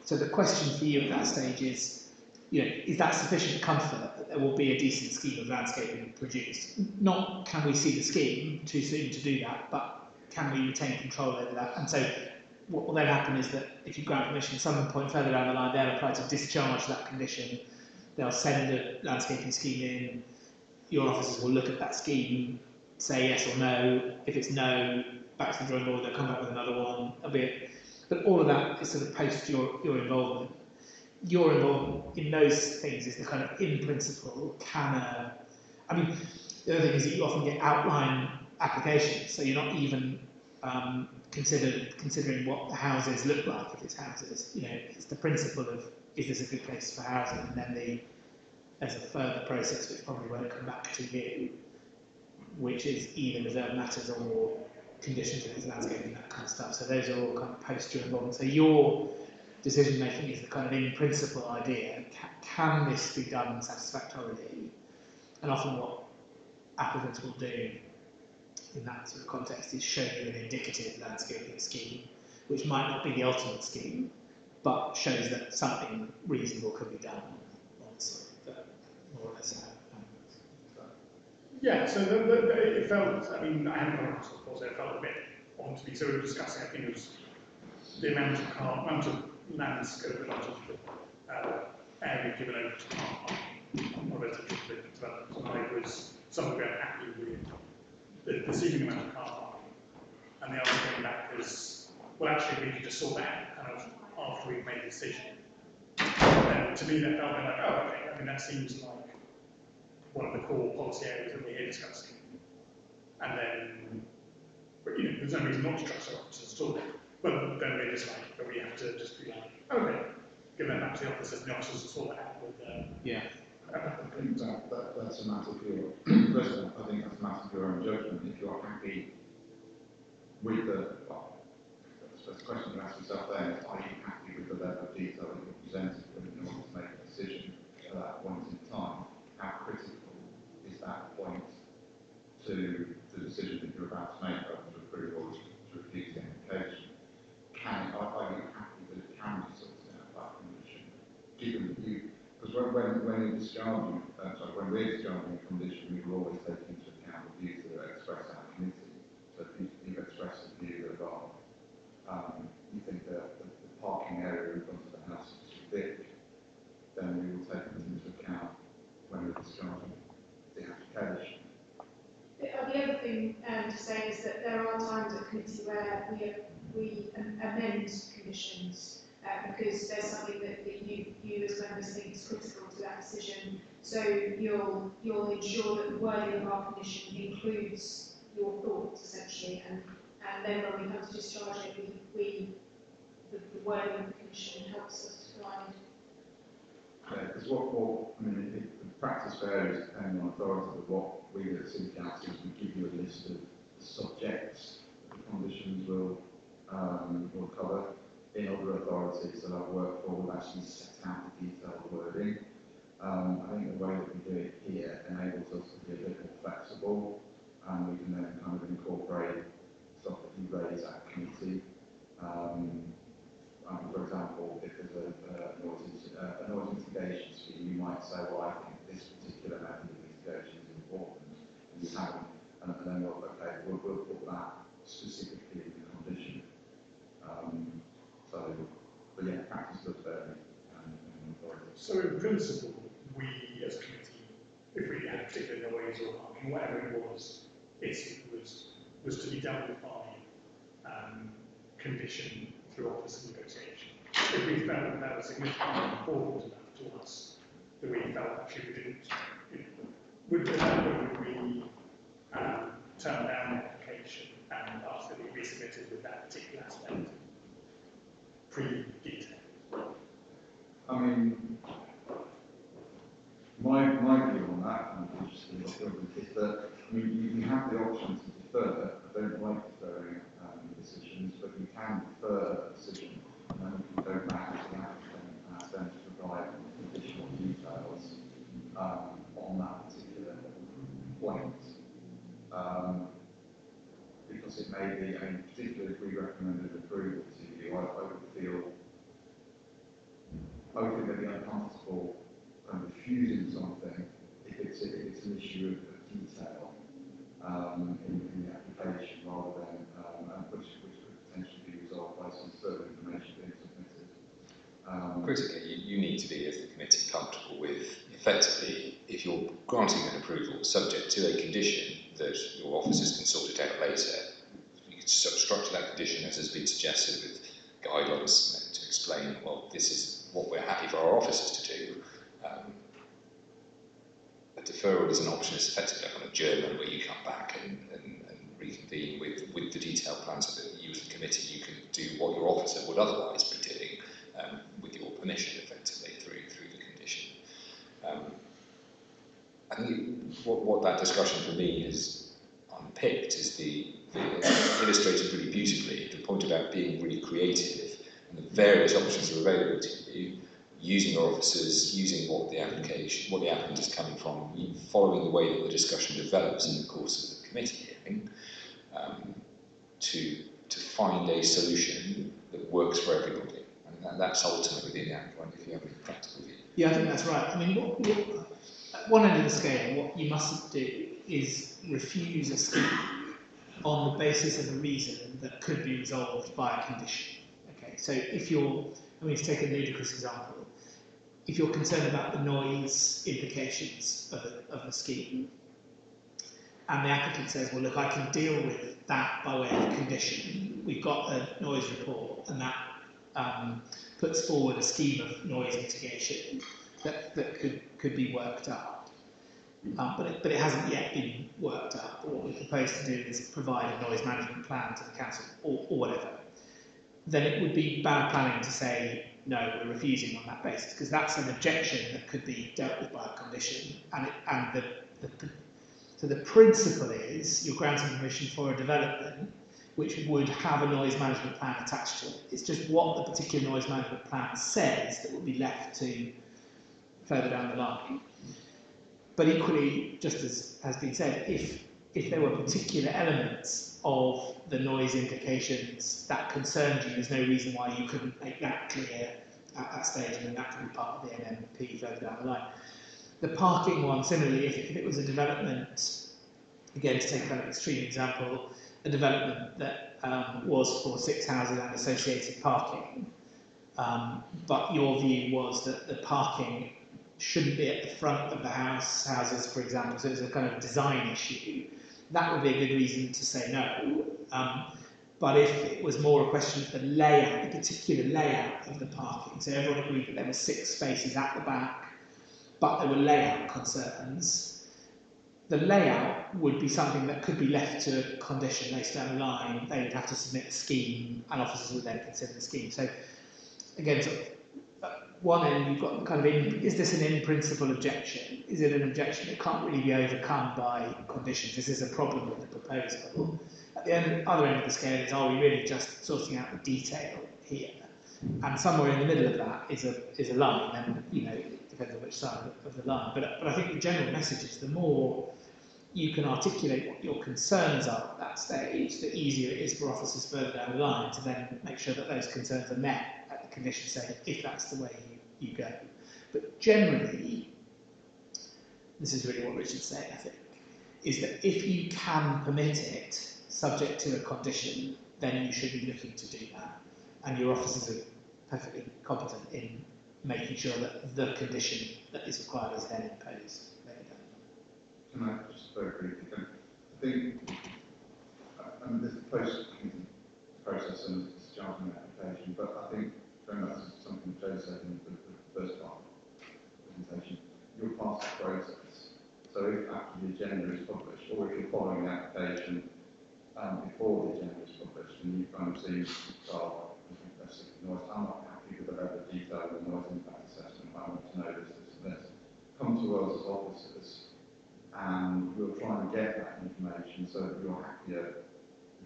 So the question for you at that stage is, is that sufficient comfort that there will be a decent scheme of landscaping produced? Not can we see the scheme, too soon to do that, but can we retain control over that? And so what will then happen is that if you grant permission, at some point further down the line, they'll apply to discharge that condition. They'll send a landscaping scheme in, your officers will look at that scheme, say yes or no. If it's no, back to the drawing board, they'll come back with another one, but all of that is sort of post your involvement. Your involvement in those things is the kind of in principle the other thing is that you often get outline applications, so you're not even considering what the houses look like if it's houses. It's the principle of, is this a good place for housing, and then there's a further process which probably won't come back to you, which is either reserved matters or conditions of its landscaping, that kind of stuff. So those are all kind of post your involvement. So your decision making is the kind of in principle idea. Can this be done satisfactorily? And often what applicants will do in that sort of context is show you an indicative landscaping scheme, which might not be the ultimate scheme, but shows that something reasonable could be done on sort of more or less. Yeah, so it felt, I haven't gone across the course, it felt a bit odd to me. So we were discussing, I think it was the amount of landscape, amount of area given over to car residential development. And some were very happy with the ceiling amount of car parking. And the other came back is, well, actually, we could just sort that out kind of after we've made the decision. And to me, that felt like, oh, okay, that seems like one of the core policy areas that we're here discussing. And then, there's no reason not to trust our officers at all. But then we're just like, but we have to just be like, okay, give that back to the officers, and the officers will sort that out with I think that's a matter of your president. I think that's a matter of your own judgment. If you are happy with the question you ask yourself then is, are you happy with the level of detail that you're presented when you want to make a decision at that point in time? How critical is that point to the decision that you're about to make, whether to approve or to refuse the application? Are you happy that it can be sorted out by condition? Given that because when we're discharging a condition, we will always take into account the views that are expressed at committee. So if you've expressed a view that you think that the parking area in front of the house is too big, then we will take it into account when we're discharging the application. The other thing to say is that there are times at committee where we amend conditions because there's something that you as members think is critical to that decision. So you'll ensure that the wording of our condition includes your thoughts essentially, and then when we come to discharge it, the wording of the condition helps us to provide. Because the practice varies depending on authority, but what we at City Council is we give you a list of the subjects that the conditions will cover. In other authorities that I've worked for, we've actually set out the detailed wording. I think the way that we do it here enables us to be a bit more flexible, and we can then kind of incorporate stuff that you raise at committee. For example, if there's a noise mitigation scheme, you might say, well, I think this particular method of mitigation is important, and you haven't, and then we'll put that specifically in the condition. But yeah, practice does vary. So in principle, we as a committee, if we had particular noise or parking, whatever it was to be dealt with by condition through office negotiation. if we felt that that was significantly important enough to us, that we felt actually we didn't, would we turn down the application and ask that it be resubmitted with that particular aspect pre-detail? I mean, my view on that, and is that, I mean, you have the option to defer. I don't like deferring decisions, but you can defer a decision, and then you can go back to the applicant and ask them to provide additional details on that particular point. Because it may be, I mean, particularly if we recommended approval to you, I would think they'd be uncomfortable refusing something if it's an issue of detail in the application rather than which could potentially be resolved by some further information being submitted. Critically, you need to be, as the committee, comfortable with, effectively, if you're granting an approval subject to a condition that your officers can sort it out later, you can structure that condition as has been suggested with guidelines to explain, well, this is what we're happy for our officers to do. A deferral is an option. It's effectively like an adjournment where you come back and reconvene with the detailed plans so that you as the committee, you can do what your officer would otherwise be doing with your permission, effectively, through the condition. I think what that discussion for me has unpicked is illustrated really beautifully, the point about being really creative and the various options that are available to you, using your officers, using what the applicant is coming from, following the way that the discussion develops in the course of the committee hearing, to find a solution that works for everybody. And that's ultimately the outcome if you have a practical view. Yeah, I think that's right. I mean, at one end of the scale, what you mustn't do is refuse a scheme on the basis of a reason that could be resolved by a condition. Okay, so if you're, I mean, to take a ludicrous example, if you're concerned about the noise implications of the scheme, and the applicant says, well, look, I can deal with that by way of condition. We've got a noise report, and that puts forward a scheme of noise mitigation that could be worked up. But it hasn't yet been worked up. What we propose to do is provide a noise management plan to the council, or whatever. Then it would be bad planning to say, no, we're refusing on that basis, because that's an objection that could be dealt with by a condition. So the principle is you're granting permission for a development which would have a noise management plan attached to it. It's just what the particular noise management plan says that would be left to further down the line. But equally, just as has been said, if there were particular elements of the noise implications that concerned you, there's no reason why you couldn't make that clear at that stage, and then that could be part of the NMP further down the line. The parking one, similarly, if it was a development, again, to take a kind of extreme example, a development that was for 6 houses and associated parking, but your view was that the parking shouldn't be at the front of the houses, for example, so it's a kind of design issue, that would be a good reason to say no. But if it was more a question of the layout, the particular layout of the parking, so everyone agreed that there were 6 spaces at the back, but there were layout concerns, the layout would be something that could be left to a condition later down the line. They would have to submit a scheme, and officers would then consider the scheme. So, again, sort of, at one end, you've got kind of, is this an in-principle objection? Is it an objection that can't really be overcome by conditions? Is this a problem with the proposal? At the other end of the scale is, are we really just sorting out the detail here? And somewhere in the middle of that is a line, and it depends on which side of the line. But I think the general message is the more you can articulate what your concerns are at that stage, the easier it is for officers further down the line to then make sure that those concerns are met at the condition stage, if that's the way you go. But generally, this is really what Richard's saying, I think, is that if you can permit it, subject to a condition, then you should be looking to do that. And your officers are perfectly competent in making sure that the condition that is required is then imposed. Can I just very briefly, I think, this post-process and it's charging application, but I think, going back to after the agenda is published, or if you're following the application before the agenda is published, and you kind of see, well, noise, I'm not happy with the level of detail of the noise impact assessment, I want to know this. Come to us as officers, and we'll try and get that information so that you're happier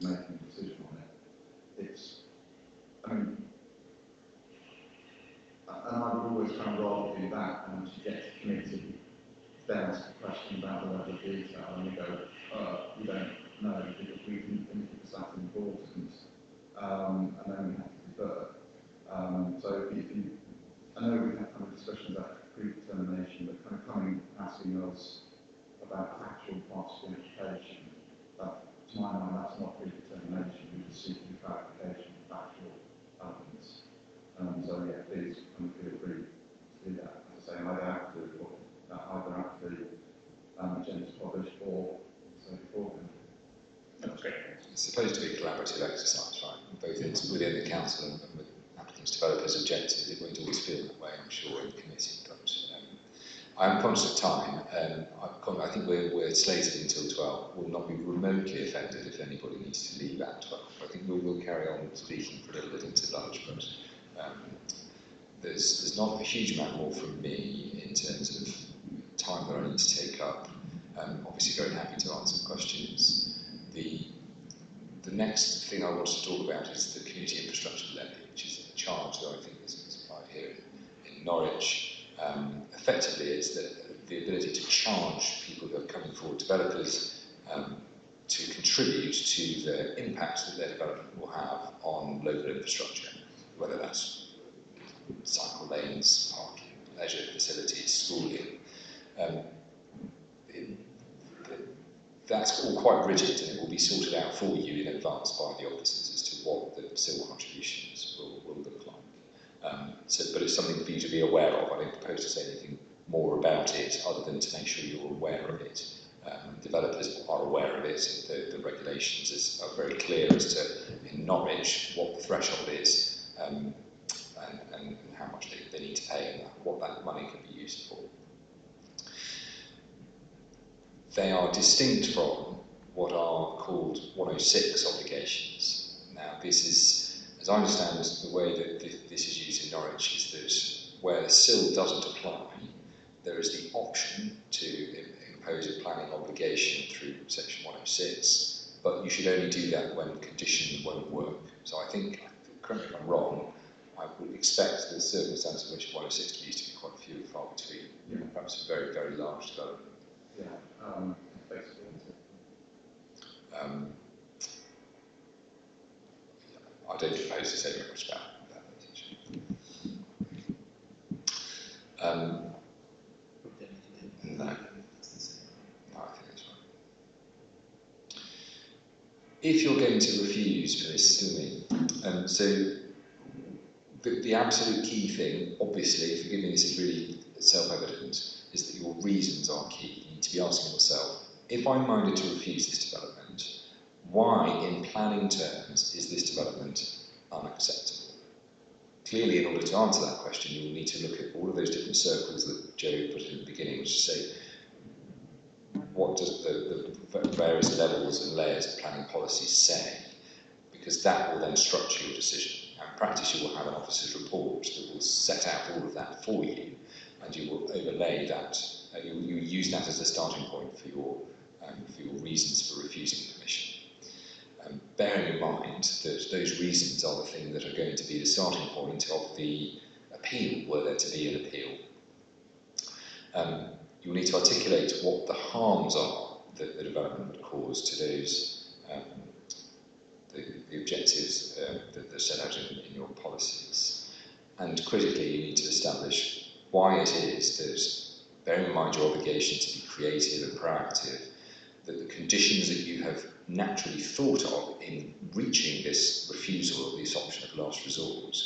making a decision on it. And I would always kind of rather do that than to get to committee, then ask a question about the level of detail, and we go, you don't know because we didn't think it was that important, and then we have to defer. So if you, I know we have kind of discussions about predetermination, but kind of coming asking us about actual partial implication, that, to my mind, that's not predetermination, we just seek clarification of factual elements. So yeah, please feel free to do that. As I say, either after the agenda is published or so before then. That's great. It's supposed to be a collaborative exercise, right? Both within the council and with applicants, developers, objectives. It won't always feel that way, I'm sure, in committee. But I'm conscious of time. I think we're slated until 12. We'll not be remotely offended if anybody needs to leave at 12. I think we will carry on speaking for a little bit into lunch, but there's not a huge amount more from me in terms of time that I need to take up. Obviously very happy to answer questions. The next thing I want to talk about is the community infrastructure levy, which is a charge that I think is applied here in Norwich. Effectively, it's the ability to charge people who are coming forward, developers, to contribute to the impact that their development will have on local infrastructure, whether that's cycle lanes, parking, leisure facilities, schooling. That's all quite rigid, and it will be sorted out for you in advance by the officers as to what the civil contributions will look like. But it's something for you to be aware of. I don't propose to say anything more about it other than to make sure you're aware of it. Developers are aware of it. The regulations are very clear as to, in Norwich, what the threshold is and how much they need to pay and what that money can be used for. They are distinct from what are called 106 obligations. Now, this is, as I understand the way that this is used in Norwich, is that where the SIL doesn't apply, there is the option to impose a planning obligation through section 106, but you should only do that when conditions won't work. So I think, correct me if I'm wrong, I would expect the circumstances in which 106 to be used to be quite few and far between, perhaps a very, very large development. Yeah, basically. I don't propose to say very much about that. No, I think that's right. If you're going to refuse for this swimming, so the absolute key thing, obviously, forgive me, this is really self-evident, is that your reasons are key. You need to be asking yourself, if I'm minded to refuse this development, why, in planning terms, is this development unacceptable? Clearly, in order to answer that question, you'll need to look at all of those different circles that Joe put in the beginning, which say, what does the various levels and layers of planning policy say? Because that will then structure your decision. And in practice, you will have an officer's report that will set out all of that for you, and you will overlay that. You use that as a starting point for your reasons for refusing permission. Bearing in mind that those reasons are the thing that are going to be the starting point of the appeal, were there to be an appeal. You'll need to articulate what the harms are that the development would cause to those the objectives that are set out in your policies. And critically, you need to establish why it is that, bearing in mind your obligation to be creative and proactive, that the conditions that you have naturally thought of in reaching this refusal, this option of last resort,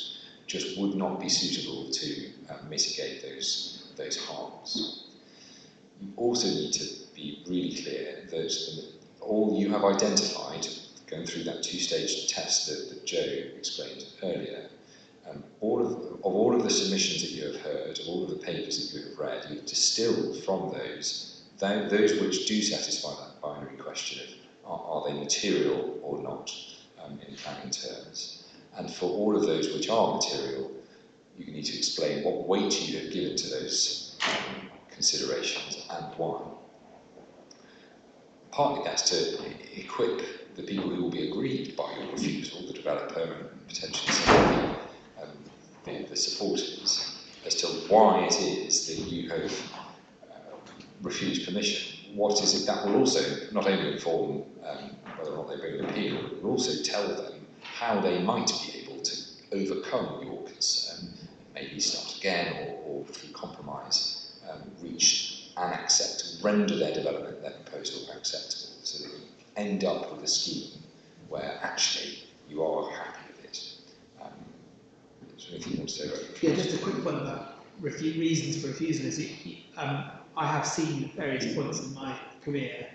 just would not be suitable to mitigate those harms. You also need to be really clear that all you have identified, going through that two-stage test that Joe explained earlier, all of the submissions that you have heard, all of the papers that you have read, you've distilled from those those which do satisfy that binary question of are they material or not in planning terms. And for all of those which are material, you need to explain what weight you have given to those considerations and why. Partly that's to equip the people who will be aggrieved by your refusal, the developer and potentially some of the supporters, as to why it is that you have refused permission. What is it that will also not only inform whether or not they bring an appeal, but will also tell them how they might be able to overcome your concern, maybe start again or through compromise reach an render their development, their proposal acceptable, so that you end up with a scheme where actually you are happy with it. Is there anything you want to say about it? Yeah, just a quick one about reasons for refusal. I have seen at various points in my career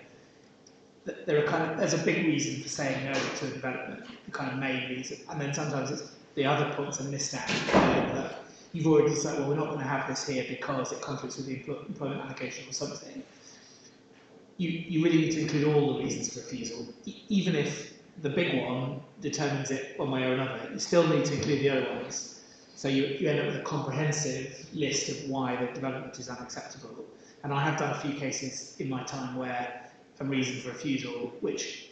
that there's a big reason for saying no to a development, the kind of main reason, and then sometimes the other points are missed out. That you've already said, well, we're not going to have this here because it conflicts with the employment allocation or something. You really need to include all the reasons for refusal, even if the big one determines it one way or another. You still need to include the other ones, so you end up with a comprehensive list of why the development is unacceptable. And I have done a few cases in my time where a reason for refusal, which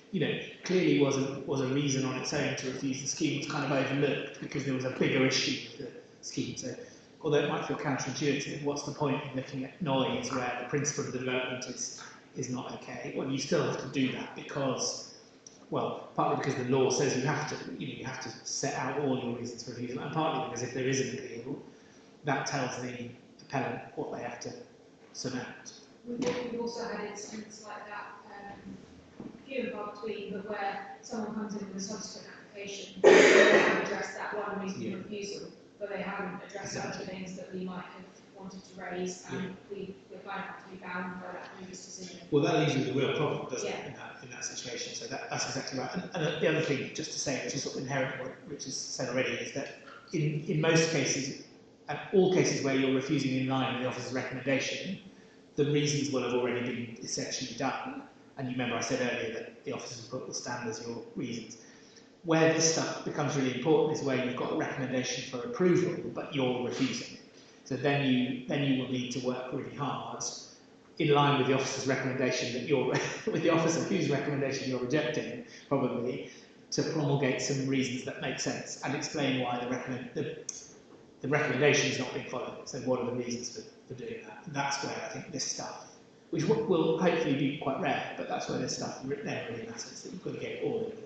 clearly was a reason on its own to refuse the scheme, was kind of overlooked because there was a bigger issue with the scheme. So, although it might feel counterintuitive, what's the point in looking at noise where the principle of the development is not okay? Well, you still have to do that because, well, partly because the law says you have to set out all your reasons for refusal, and partly because if there is an appeal, that tells the appellant what they have to surmount. We've also had incidents like that, few and far between, but where someone comes in with a subsequent application, they have addressed that one reason for refusal, but they haven't addressed other things that we might have wanted to raise, and we're kind of have to be bound by that previous decision. Well, that leaves you with a real problem, doesn't it, in that situation? So that's exactly right. And the other thing, just to say, which is sort of inherent, what Rich has said already, is that in most cases, and all cases where you're refusing in line with the officer's recommendation, the reasons will have already been essentially done. And you remember I said earlier that the officers will stand as your reasons. Where this stuff becomes really important is where you've got a recommendation for approval, but you're refusing. So then you will need to work really hard in line with the officer's recommendation with the officer whose recommendation you're rejecting, probably, to promulgate some reasons that make sense and explain why the recommendation is not being followed. So what are the reasons for doing that? And that's where I think this stuff, which will hopefully be quite rare, but that's where this stuff there really matters, that you've got to get it all in.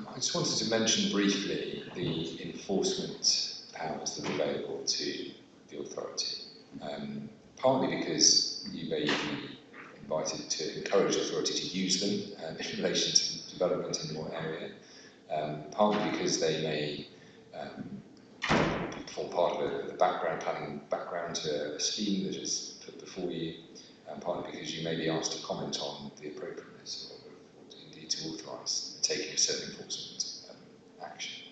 I just wanted to mention briefly the enforcement powers that are available to the authority. Partly because you may be invited to encourage the authority to use them in relation to development in your area. Partly because they may form part of the planning background to a scheme that is put before you, and partly because you may be asked to comment on the appropriateness or indeed to authorise the taking of certain enforcement action.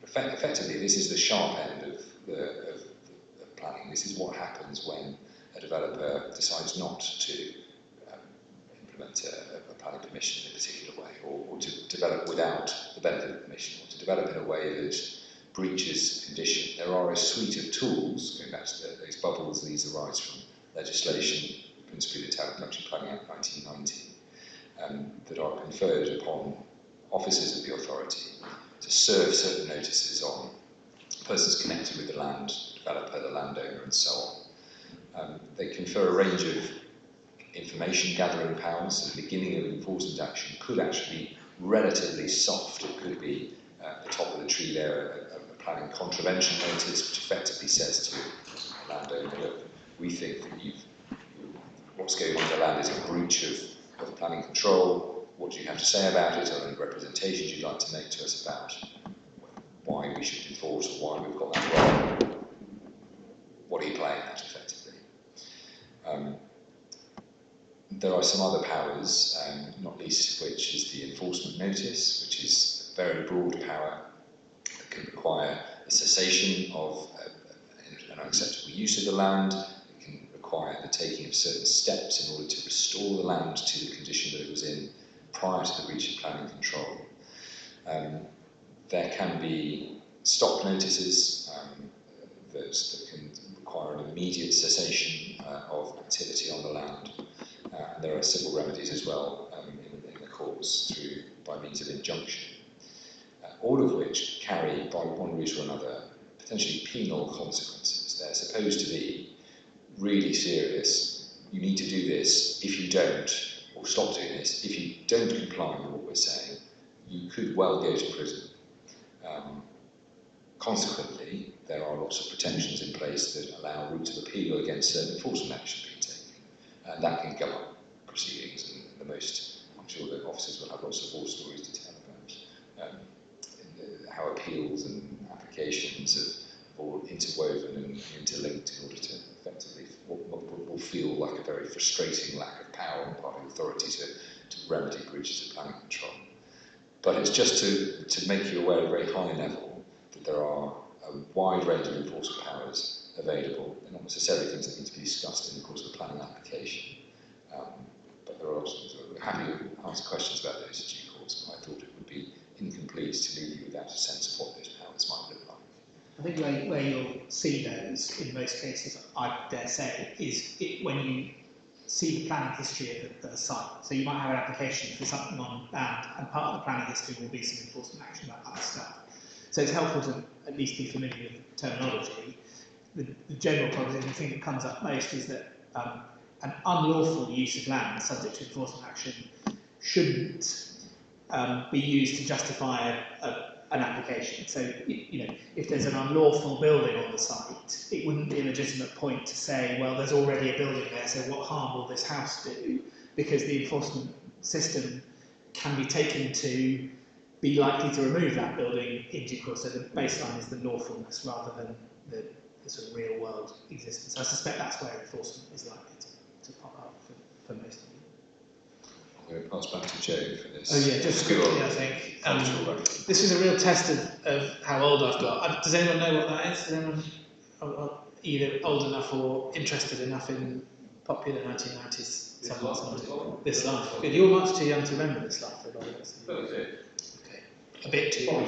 But effectively, this is the sharp end of planning. This is what happens when a developer decides not to implement a planning permission in a particular way, or to develop without the benefit of permission, or to develop in a way that breaches condition. There are a suite of tools, going back to those bubbles, these arise from legislation, principally the Town Production Planning Act 1990, that are conferred upon officers of the authority to serve certain notices on persons connected with the land developer, the landowner, and so on. They confer a range of information gathering powers, so the beginning of enforcement action could actually be relatively soft. It could be at the top of the tree there, a planning contravention notice, which effectively says to the landowner, look, we think that what's going on in the land is a breach of planning control. What do you have to say about it? Are there any representations you'd like to make to us about why we should enforce or why we've got that wrong? What are you playing at, effectively? There are some other powers, not least of which is the enforcement notice, which is a very broad power that can require the cessation of an unacceptable use of the land, taking of certain steps in order to restore the land to the condition that it was in prior to the breach of planning control. There can be stop notices that can require an immediate cessation of activity on the land. And there are civil remedies as well in the courts by means of injunction. All of which carry, by one route or another, potentially penal consequences. They're supposed to be really serious. You need to do this. If you don't, or stop doing this, if you don't comply with what we're saying, you could well go to prison. Consequently, there are lots of protections in place that allow routes of appeal against certain enforcement action being taken. And that can come up proceedings, and the most, I'm sure that officers will have lots of war stories to tell about how appeals and applications have all interwoven and interlinked in order to effectively what will feel like a very frustrating lack of power on the part of the authority to remedy breaches of planning control. But it's just to make you aware at a very high level that there are a wide range of enforcement powers available. They're not necessarily things that need to be discussed in the course of a planning application. But there are also things that we're happy to answer questions about those in due course, but I thought it would be incomplete to leave you without a sense of what those powers might look like. I think where you'll see those in most cases, I dare say, is when you see the planning history of the site. So you might have an application for something on land, and part of the planning history will be some enforcement action about that stuff. So it's helpful to at least be familiar with the terminology. The general problem, the thing that comes up most is that an unlawful use of land subject to enforcement action shouldn't be used to justify an application. So, if there's an unlawful building on the site, it wouldn't be a legitimate point to say, well, there's already a building there, so what harm will this house do? Because the enforcement system can be taken to be likely to remove that building in due course. So the baseline is the lawfulness rather than the sort of real world existence. I suspect that's where enforcement is likely to pop up for most of you. I'm going to pass back to Joe for this. Oh yeah, just quickly, I think. This was a real test of how old I've got. Does anyone know what that is? Is anyone either old enough or interested enough in popular 1990s? This life. Good. You're much too young to remember this life. Okay. A bit too young.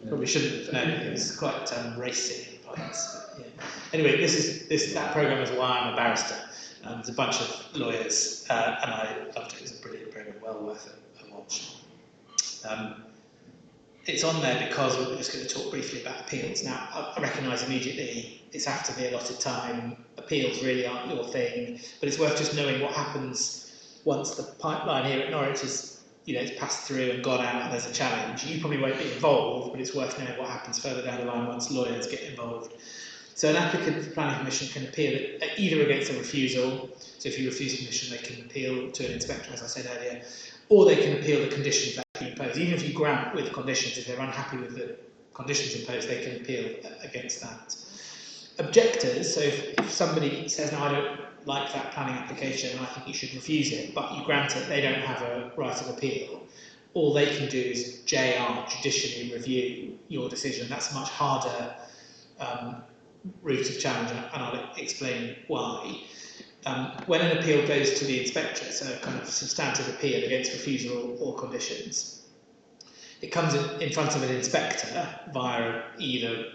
Probably shouldn't. No, it's quite racy in parts. Yeah. Anyway, that programme is why I'm a barrister. There's a bunch of lawyers, and I loved it. It was a brilliant programme, well worth a watch. It's on there because we're just going to talk briefly about appeals. Now, I recognise immediately it's after the allotted time. Appeals really aren't your thing, but it's worth just knowing what happens once the pipeline here at Norwich is, it's passed through and gone out and there's a challenge. You probably won't be involved, but it's worth knowing what happens further down the line once lawyers get involved. So an applicant for planning permission can appeal either against a refusal, so if you refuse permission they can appeal to an inspector, as I said earlier, or they can appeal the conditions that you impose. Even if you grant with conditions, if they're unhappy with the conditions imposed, they can appeal against that. Objectors, so if somebody says, no, I don't like that planning application and I think you should refuse it, but you grant it, they don't have a right of appeal, all they can do is JR, judicially review your decision. That's a much harder route of challenge, and I'll explain why. When an appeal goes to the inspector, so a kind of substantive appeal against refusal or conditions, it comes in front of an inspector via either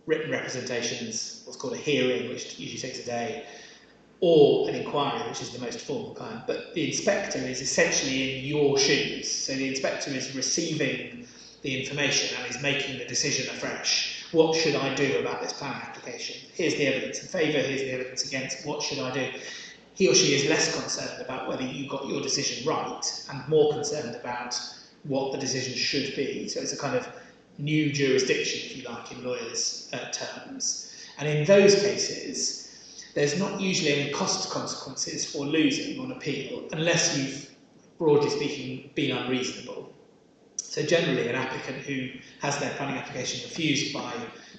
written representations, what's called a hearing, which usually takes a day, or an inquiry, which is the most formal kind. But the inspector is essentially in your shoes, so the inspector is receiving the information and is making the decision afresh. What should I do about this planning application? Here's the evidence in favour, here's the evidence against, what should I do? He or she is less concerned about whether you got your decision right and more concerned about what the decision should be. So it's a kind of new jurisdiction, if you like, in lawyers' terms. And in those cases, there's not usually any cost consequences for losing on appeal, unless you've, broadly speaking, been unreasonable. So generally, an applicant who has their planning application refused by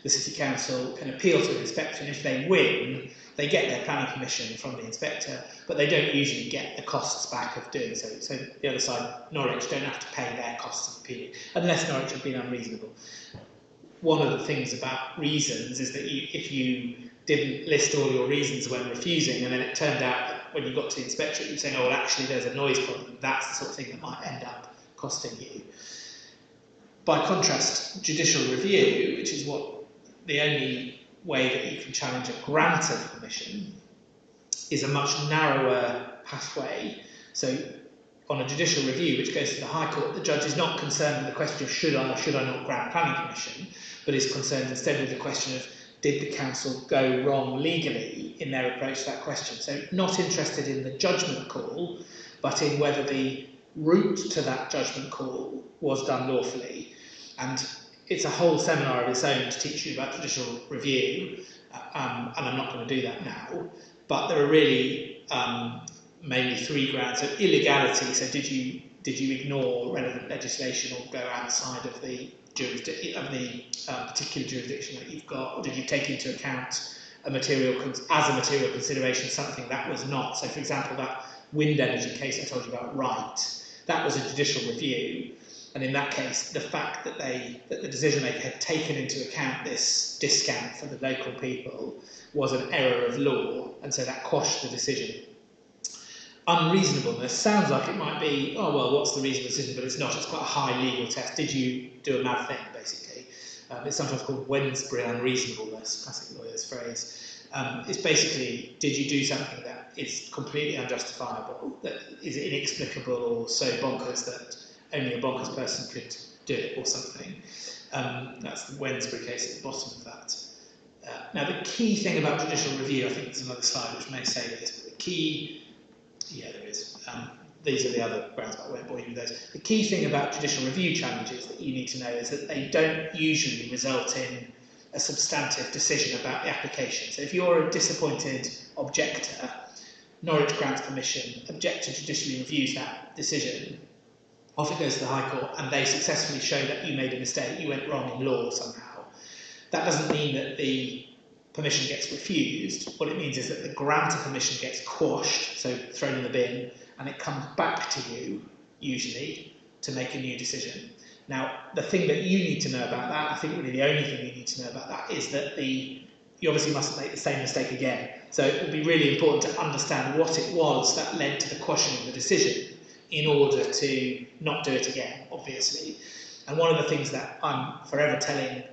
the City Council can appeal to an inspector, and if they win, they get their planning permission from the inspector, but they don't usually get the costs back of doing so. So the other side, Norwich, don't have to pay their costs of appealing, unless Norwich have been unreasonable. One of the things about reasons is that if you didn't list all your reasons when refusing, and then it turned out that when you got to the inspectorate, you were saying, oh, well, actually, there's a noise problem. That's the sort of thing that might end up costing you. By contrast, judicial review, which is what the only way that you can challenge a grant of permission, is a much narrower pathway. So on a judicial review, which goes to the High Court, the judge is not concerned with the question of should I or should I not grant planning permission, but is concerned instead with the question of did the council go wrong legally in their approach to that question. So not interested in the judgment call, but in whether the route to that judgment call was done lawfully. And it's a whole seminar of its own to teach you about judicial review, and I'm not going to do that now. But there are really mainly three grounds. So illegality, so did you ignore relevant legislation or go outside of the particular jurisdiction that you've got, or did you take into account as a material consideration something that was not? So for example, that wind energy case I told you about, that was a judicial review. And in that case, the fact that the decision maker had taken into account this discount for the local people was an error of law, and so that quashed the decision. Unreasonableness sounds like it might be, oh well, what's the reasonable decision? But it's not. It's quite a high legal test. Did you do a mad thing, basically? It's sometimes called Wednesbury unreasonableness, classic lawyer's phrase. It's basically, did you do something that is completely unjustifiable, that is inexplicable or so bonkers that only a bonkers person could do it or something. That's the Wednesbury case at the bottom of that. Now the key thing about judicial review, I think there's another slide which may say this, but the key, yeah there is, these are the other grounds, but I won't bore you with those. The key thing about judicial review challenges that you need to know is that they don't usually result in a substantive decision about the application. So if you're a disappointed objector, Norwich grants permission, objector judicially reviews that decision, off it goes to the High Court, and they successfully show that you made a mistake, you went wrong in law somehow. That doesn't mean that the permission gets refused. What it means is that the grant of permission gets quashed, so thrown in the bin, and it comes back to you, usually, to make a new decision. Now, the thing that you need to know about that, I think really the only thing you need to know about that, is that you obviously mustn't make the same mistake again. So it will be really important to understand what it was that led to the quashing of the decision, in order to not do it again, obviously. And one of the things that I'm forever telling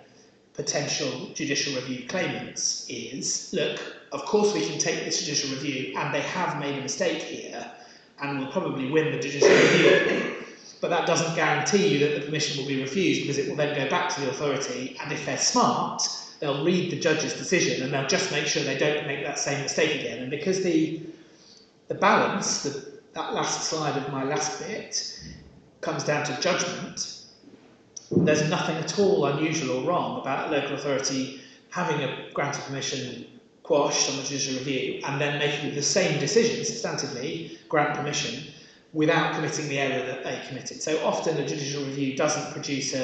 potential judicial review claimants is, look, of course we can take this judicial review, and they have made a mistake here, and will probably win the judicial review, but that doesn't guarantee you that the permission will be refused, because it will then go back to the authority, and if they're smart, they'll read the judge's decision, and they'll just make sure they don't make that same mistake again. And because the balance, that last slide of my last bit, comes down to judgment, there's nothing at all unusual or wrong about a local authority having a grant of permission quashed on the judicial review and then making the same decision, substantively, grant permission, without committing the error that they committed. So often a judicial review doesn't produce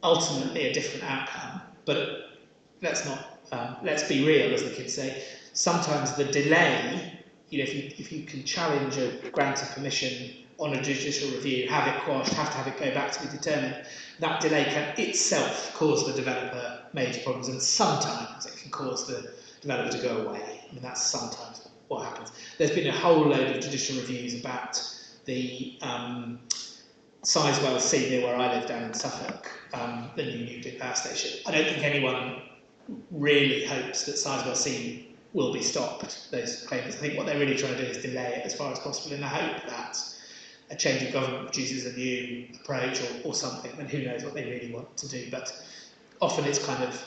ultimately a different outcome, but let's be real, as the kids say. Sometimes the delay, if you can challenge a grant of permission on a judicial review, have it quashed, have to have it go back to be determined, that delay can itself cause the developer major problems, and sometimes it can cause the developer to go away. I mean, that's sometimes what happens. There's been a whole load of judicial reviews about the Sizewell C, near where I live down in Suffolk, the new nuclear power station. I don't think anyone really hopes that Sizewell C will be stopped, those claims. I think what they're really trying to do is delay it as far as possible in the hope that a change of government produces a new approach or something, and who knows what they really want to do. But often it's kind of,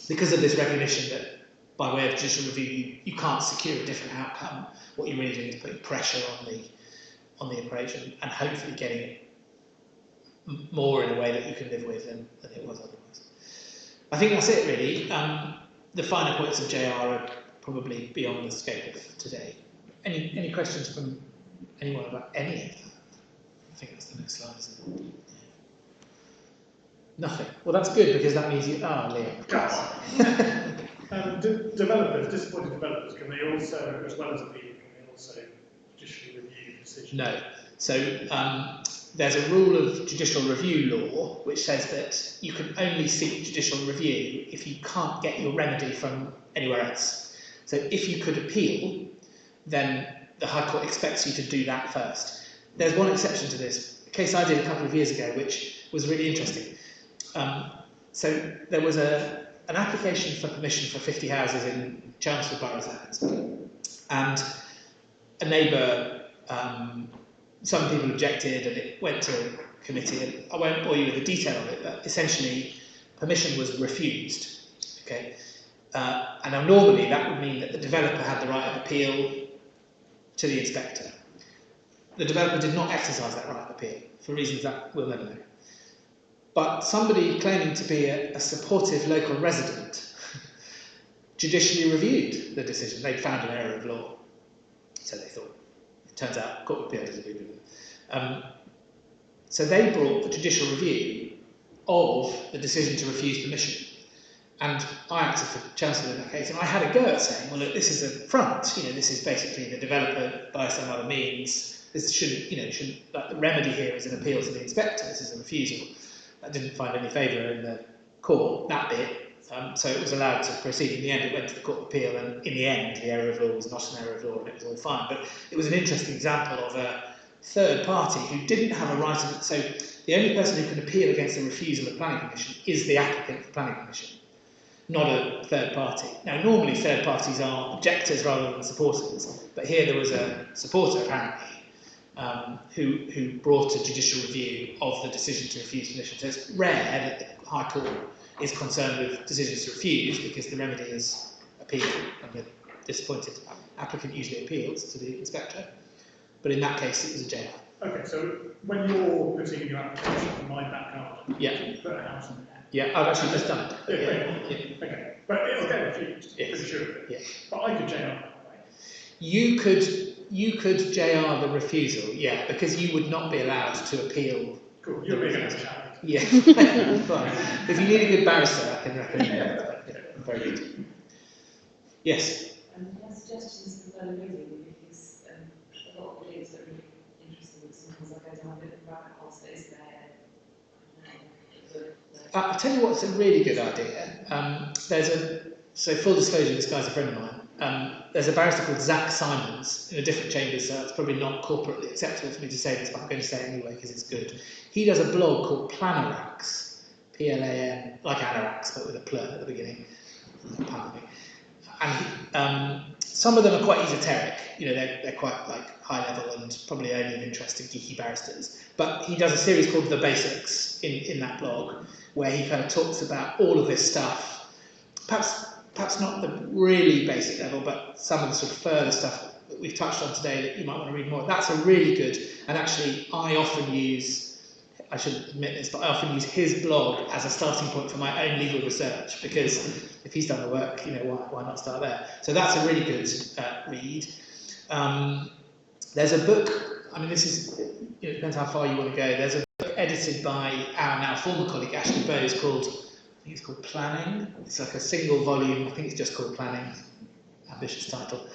because of this recognition that by way of judicial review you can't secure a different outcome, what you're really doing is putting pressure on the approach and hopefully getting it more in a way that you can live with than it was otherwise. I think that's it really. The finer points of JR are probably beyond the scope of today. Any questions from anyone about any of that? I think that's the next slide, isn't it? Nothing. Well, that's good, because that means you are, Liam. Disappointed developers, can they also, as well as appeal, can they also judicially review decisions? No. So there's a rule of judicial review law which says that you can only seek judicial review if you can't get your remedy from anywhere else. So if you could appeal, then the High Court expects you to do that first. There's one exception to this, a case I did a couple of years ago which was really interesting. So there was an application for permission for 50 houses in Chelmsford Boroughs lands, and a neighbour, some people objected and it went to committee, and I won't bore you with the detail of it, but essentially permission was refused. Okay, and now normally that would mean that the developer had the right of appeal to the inspector. The developer did not exercise that right of appeal for reasons that we'll never know. But somebody claiming to be a supportive local resident judicially reviewed the decision. They'd found an error of law, so they thought. It turns out Court of Appeal disagreed with them. So they brought a judicial review of the decision to refuse permission. And I acted for Chancellor in that case, and I had a go at saying, well, look, this is a front. This is basically the developer by some other means. This shouldn't, like the remedy here is an appeal to the inspector. This is a refusal. That didn't find any favour in the court, that bit. So it was allowed to proceed. In the end, it went to the Court of Appeal, and in the end, the error of law was not an error of law, and it was all fine. But it was an interesting example of a third party who didn't have a right of. So the only person who can appeal against the refusal of planning permission is the applicant for planning permission, not a third party. Now, normally third parties are objectors rather than supporters, but here there was a supporter apparently who brought a judicial review of the decision to refuse permission. So it's rare that the High Court is concerned with decisions to refuse because the remedy is appeal, and the disappointed applicant usually appeals to the inspector. But in that case, it was a JR. Okay, so when you're putting in your application for my backyard, Yeah. put a house in there. Yeah, I've actually just done it. Yeah. Okay, but it'll get refused, Yes. pretty sure of it. Yeah. But I could JR that way. You could JR the refusal, yeah, because you would not be allowed to appeal. Cool, you're being a challenge. Yeah, fine. If you need a good barrister, I can recommend that. Yeah, very good. Yes. My suggestions for further reading, because a lot of the links are really interesting. Sometimes I go down a bit of rabbit hole space there. I'll tell you what's a really good idea. So full disclosure, this guy's a friend of mine. There's a barrister called Zach Simons in a different chamber, so it's probably not corporately acceptable for me to say this, but I'm going to say it anyway because it's good. He does a blog called Planarax, P-L-A-N, like Anorax, but with a plur at the beginning. And some of them are quite esoteric. They're quite like high level and probably only of interest to geeky barristers. But he does a series called The Basics in that blog, where he kind of talks about all of this stuff. Perhaps not the really basic level, but some of the sort of further stuff that we've touched on today that you might want to read more. That's a really good, and actually I often use, I shouldn't admit this, but I often use his blog as a starting point for my own legal research, because if he's done the work, why not start there? So that's a really good read. There's a book, this is, it depends how far you want to go. There's a book edited by our now former colleague Ashley Bowes called, I think it's called Planning. It's like a single volume. I think it's just called Planning. Ambitious title.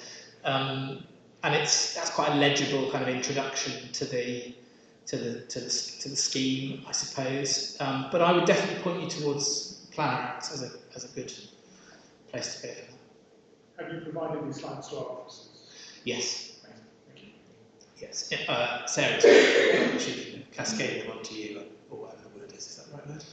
And that's quite a legible kind of introduction to the scheme, I suppose. But I would definitely point you towards Planarax as a good place to go for that. Have you provided these slides to our officers? Yes. Thank you. Yes. Sarah's she can cascade them onto you or whatever the word is. Is that the right word?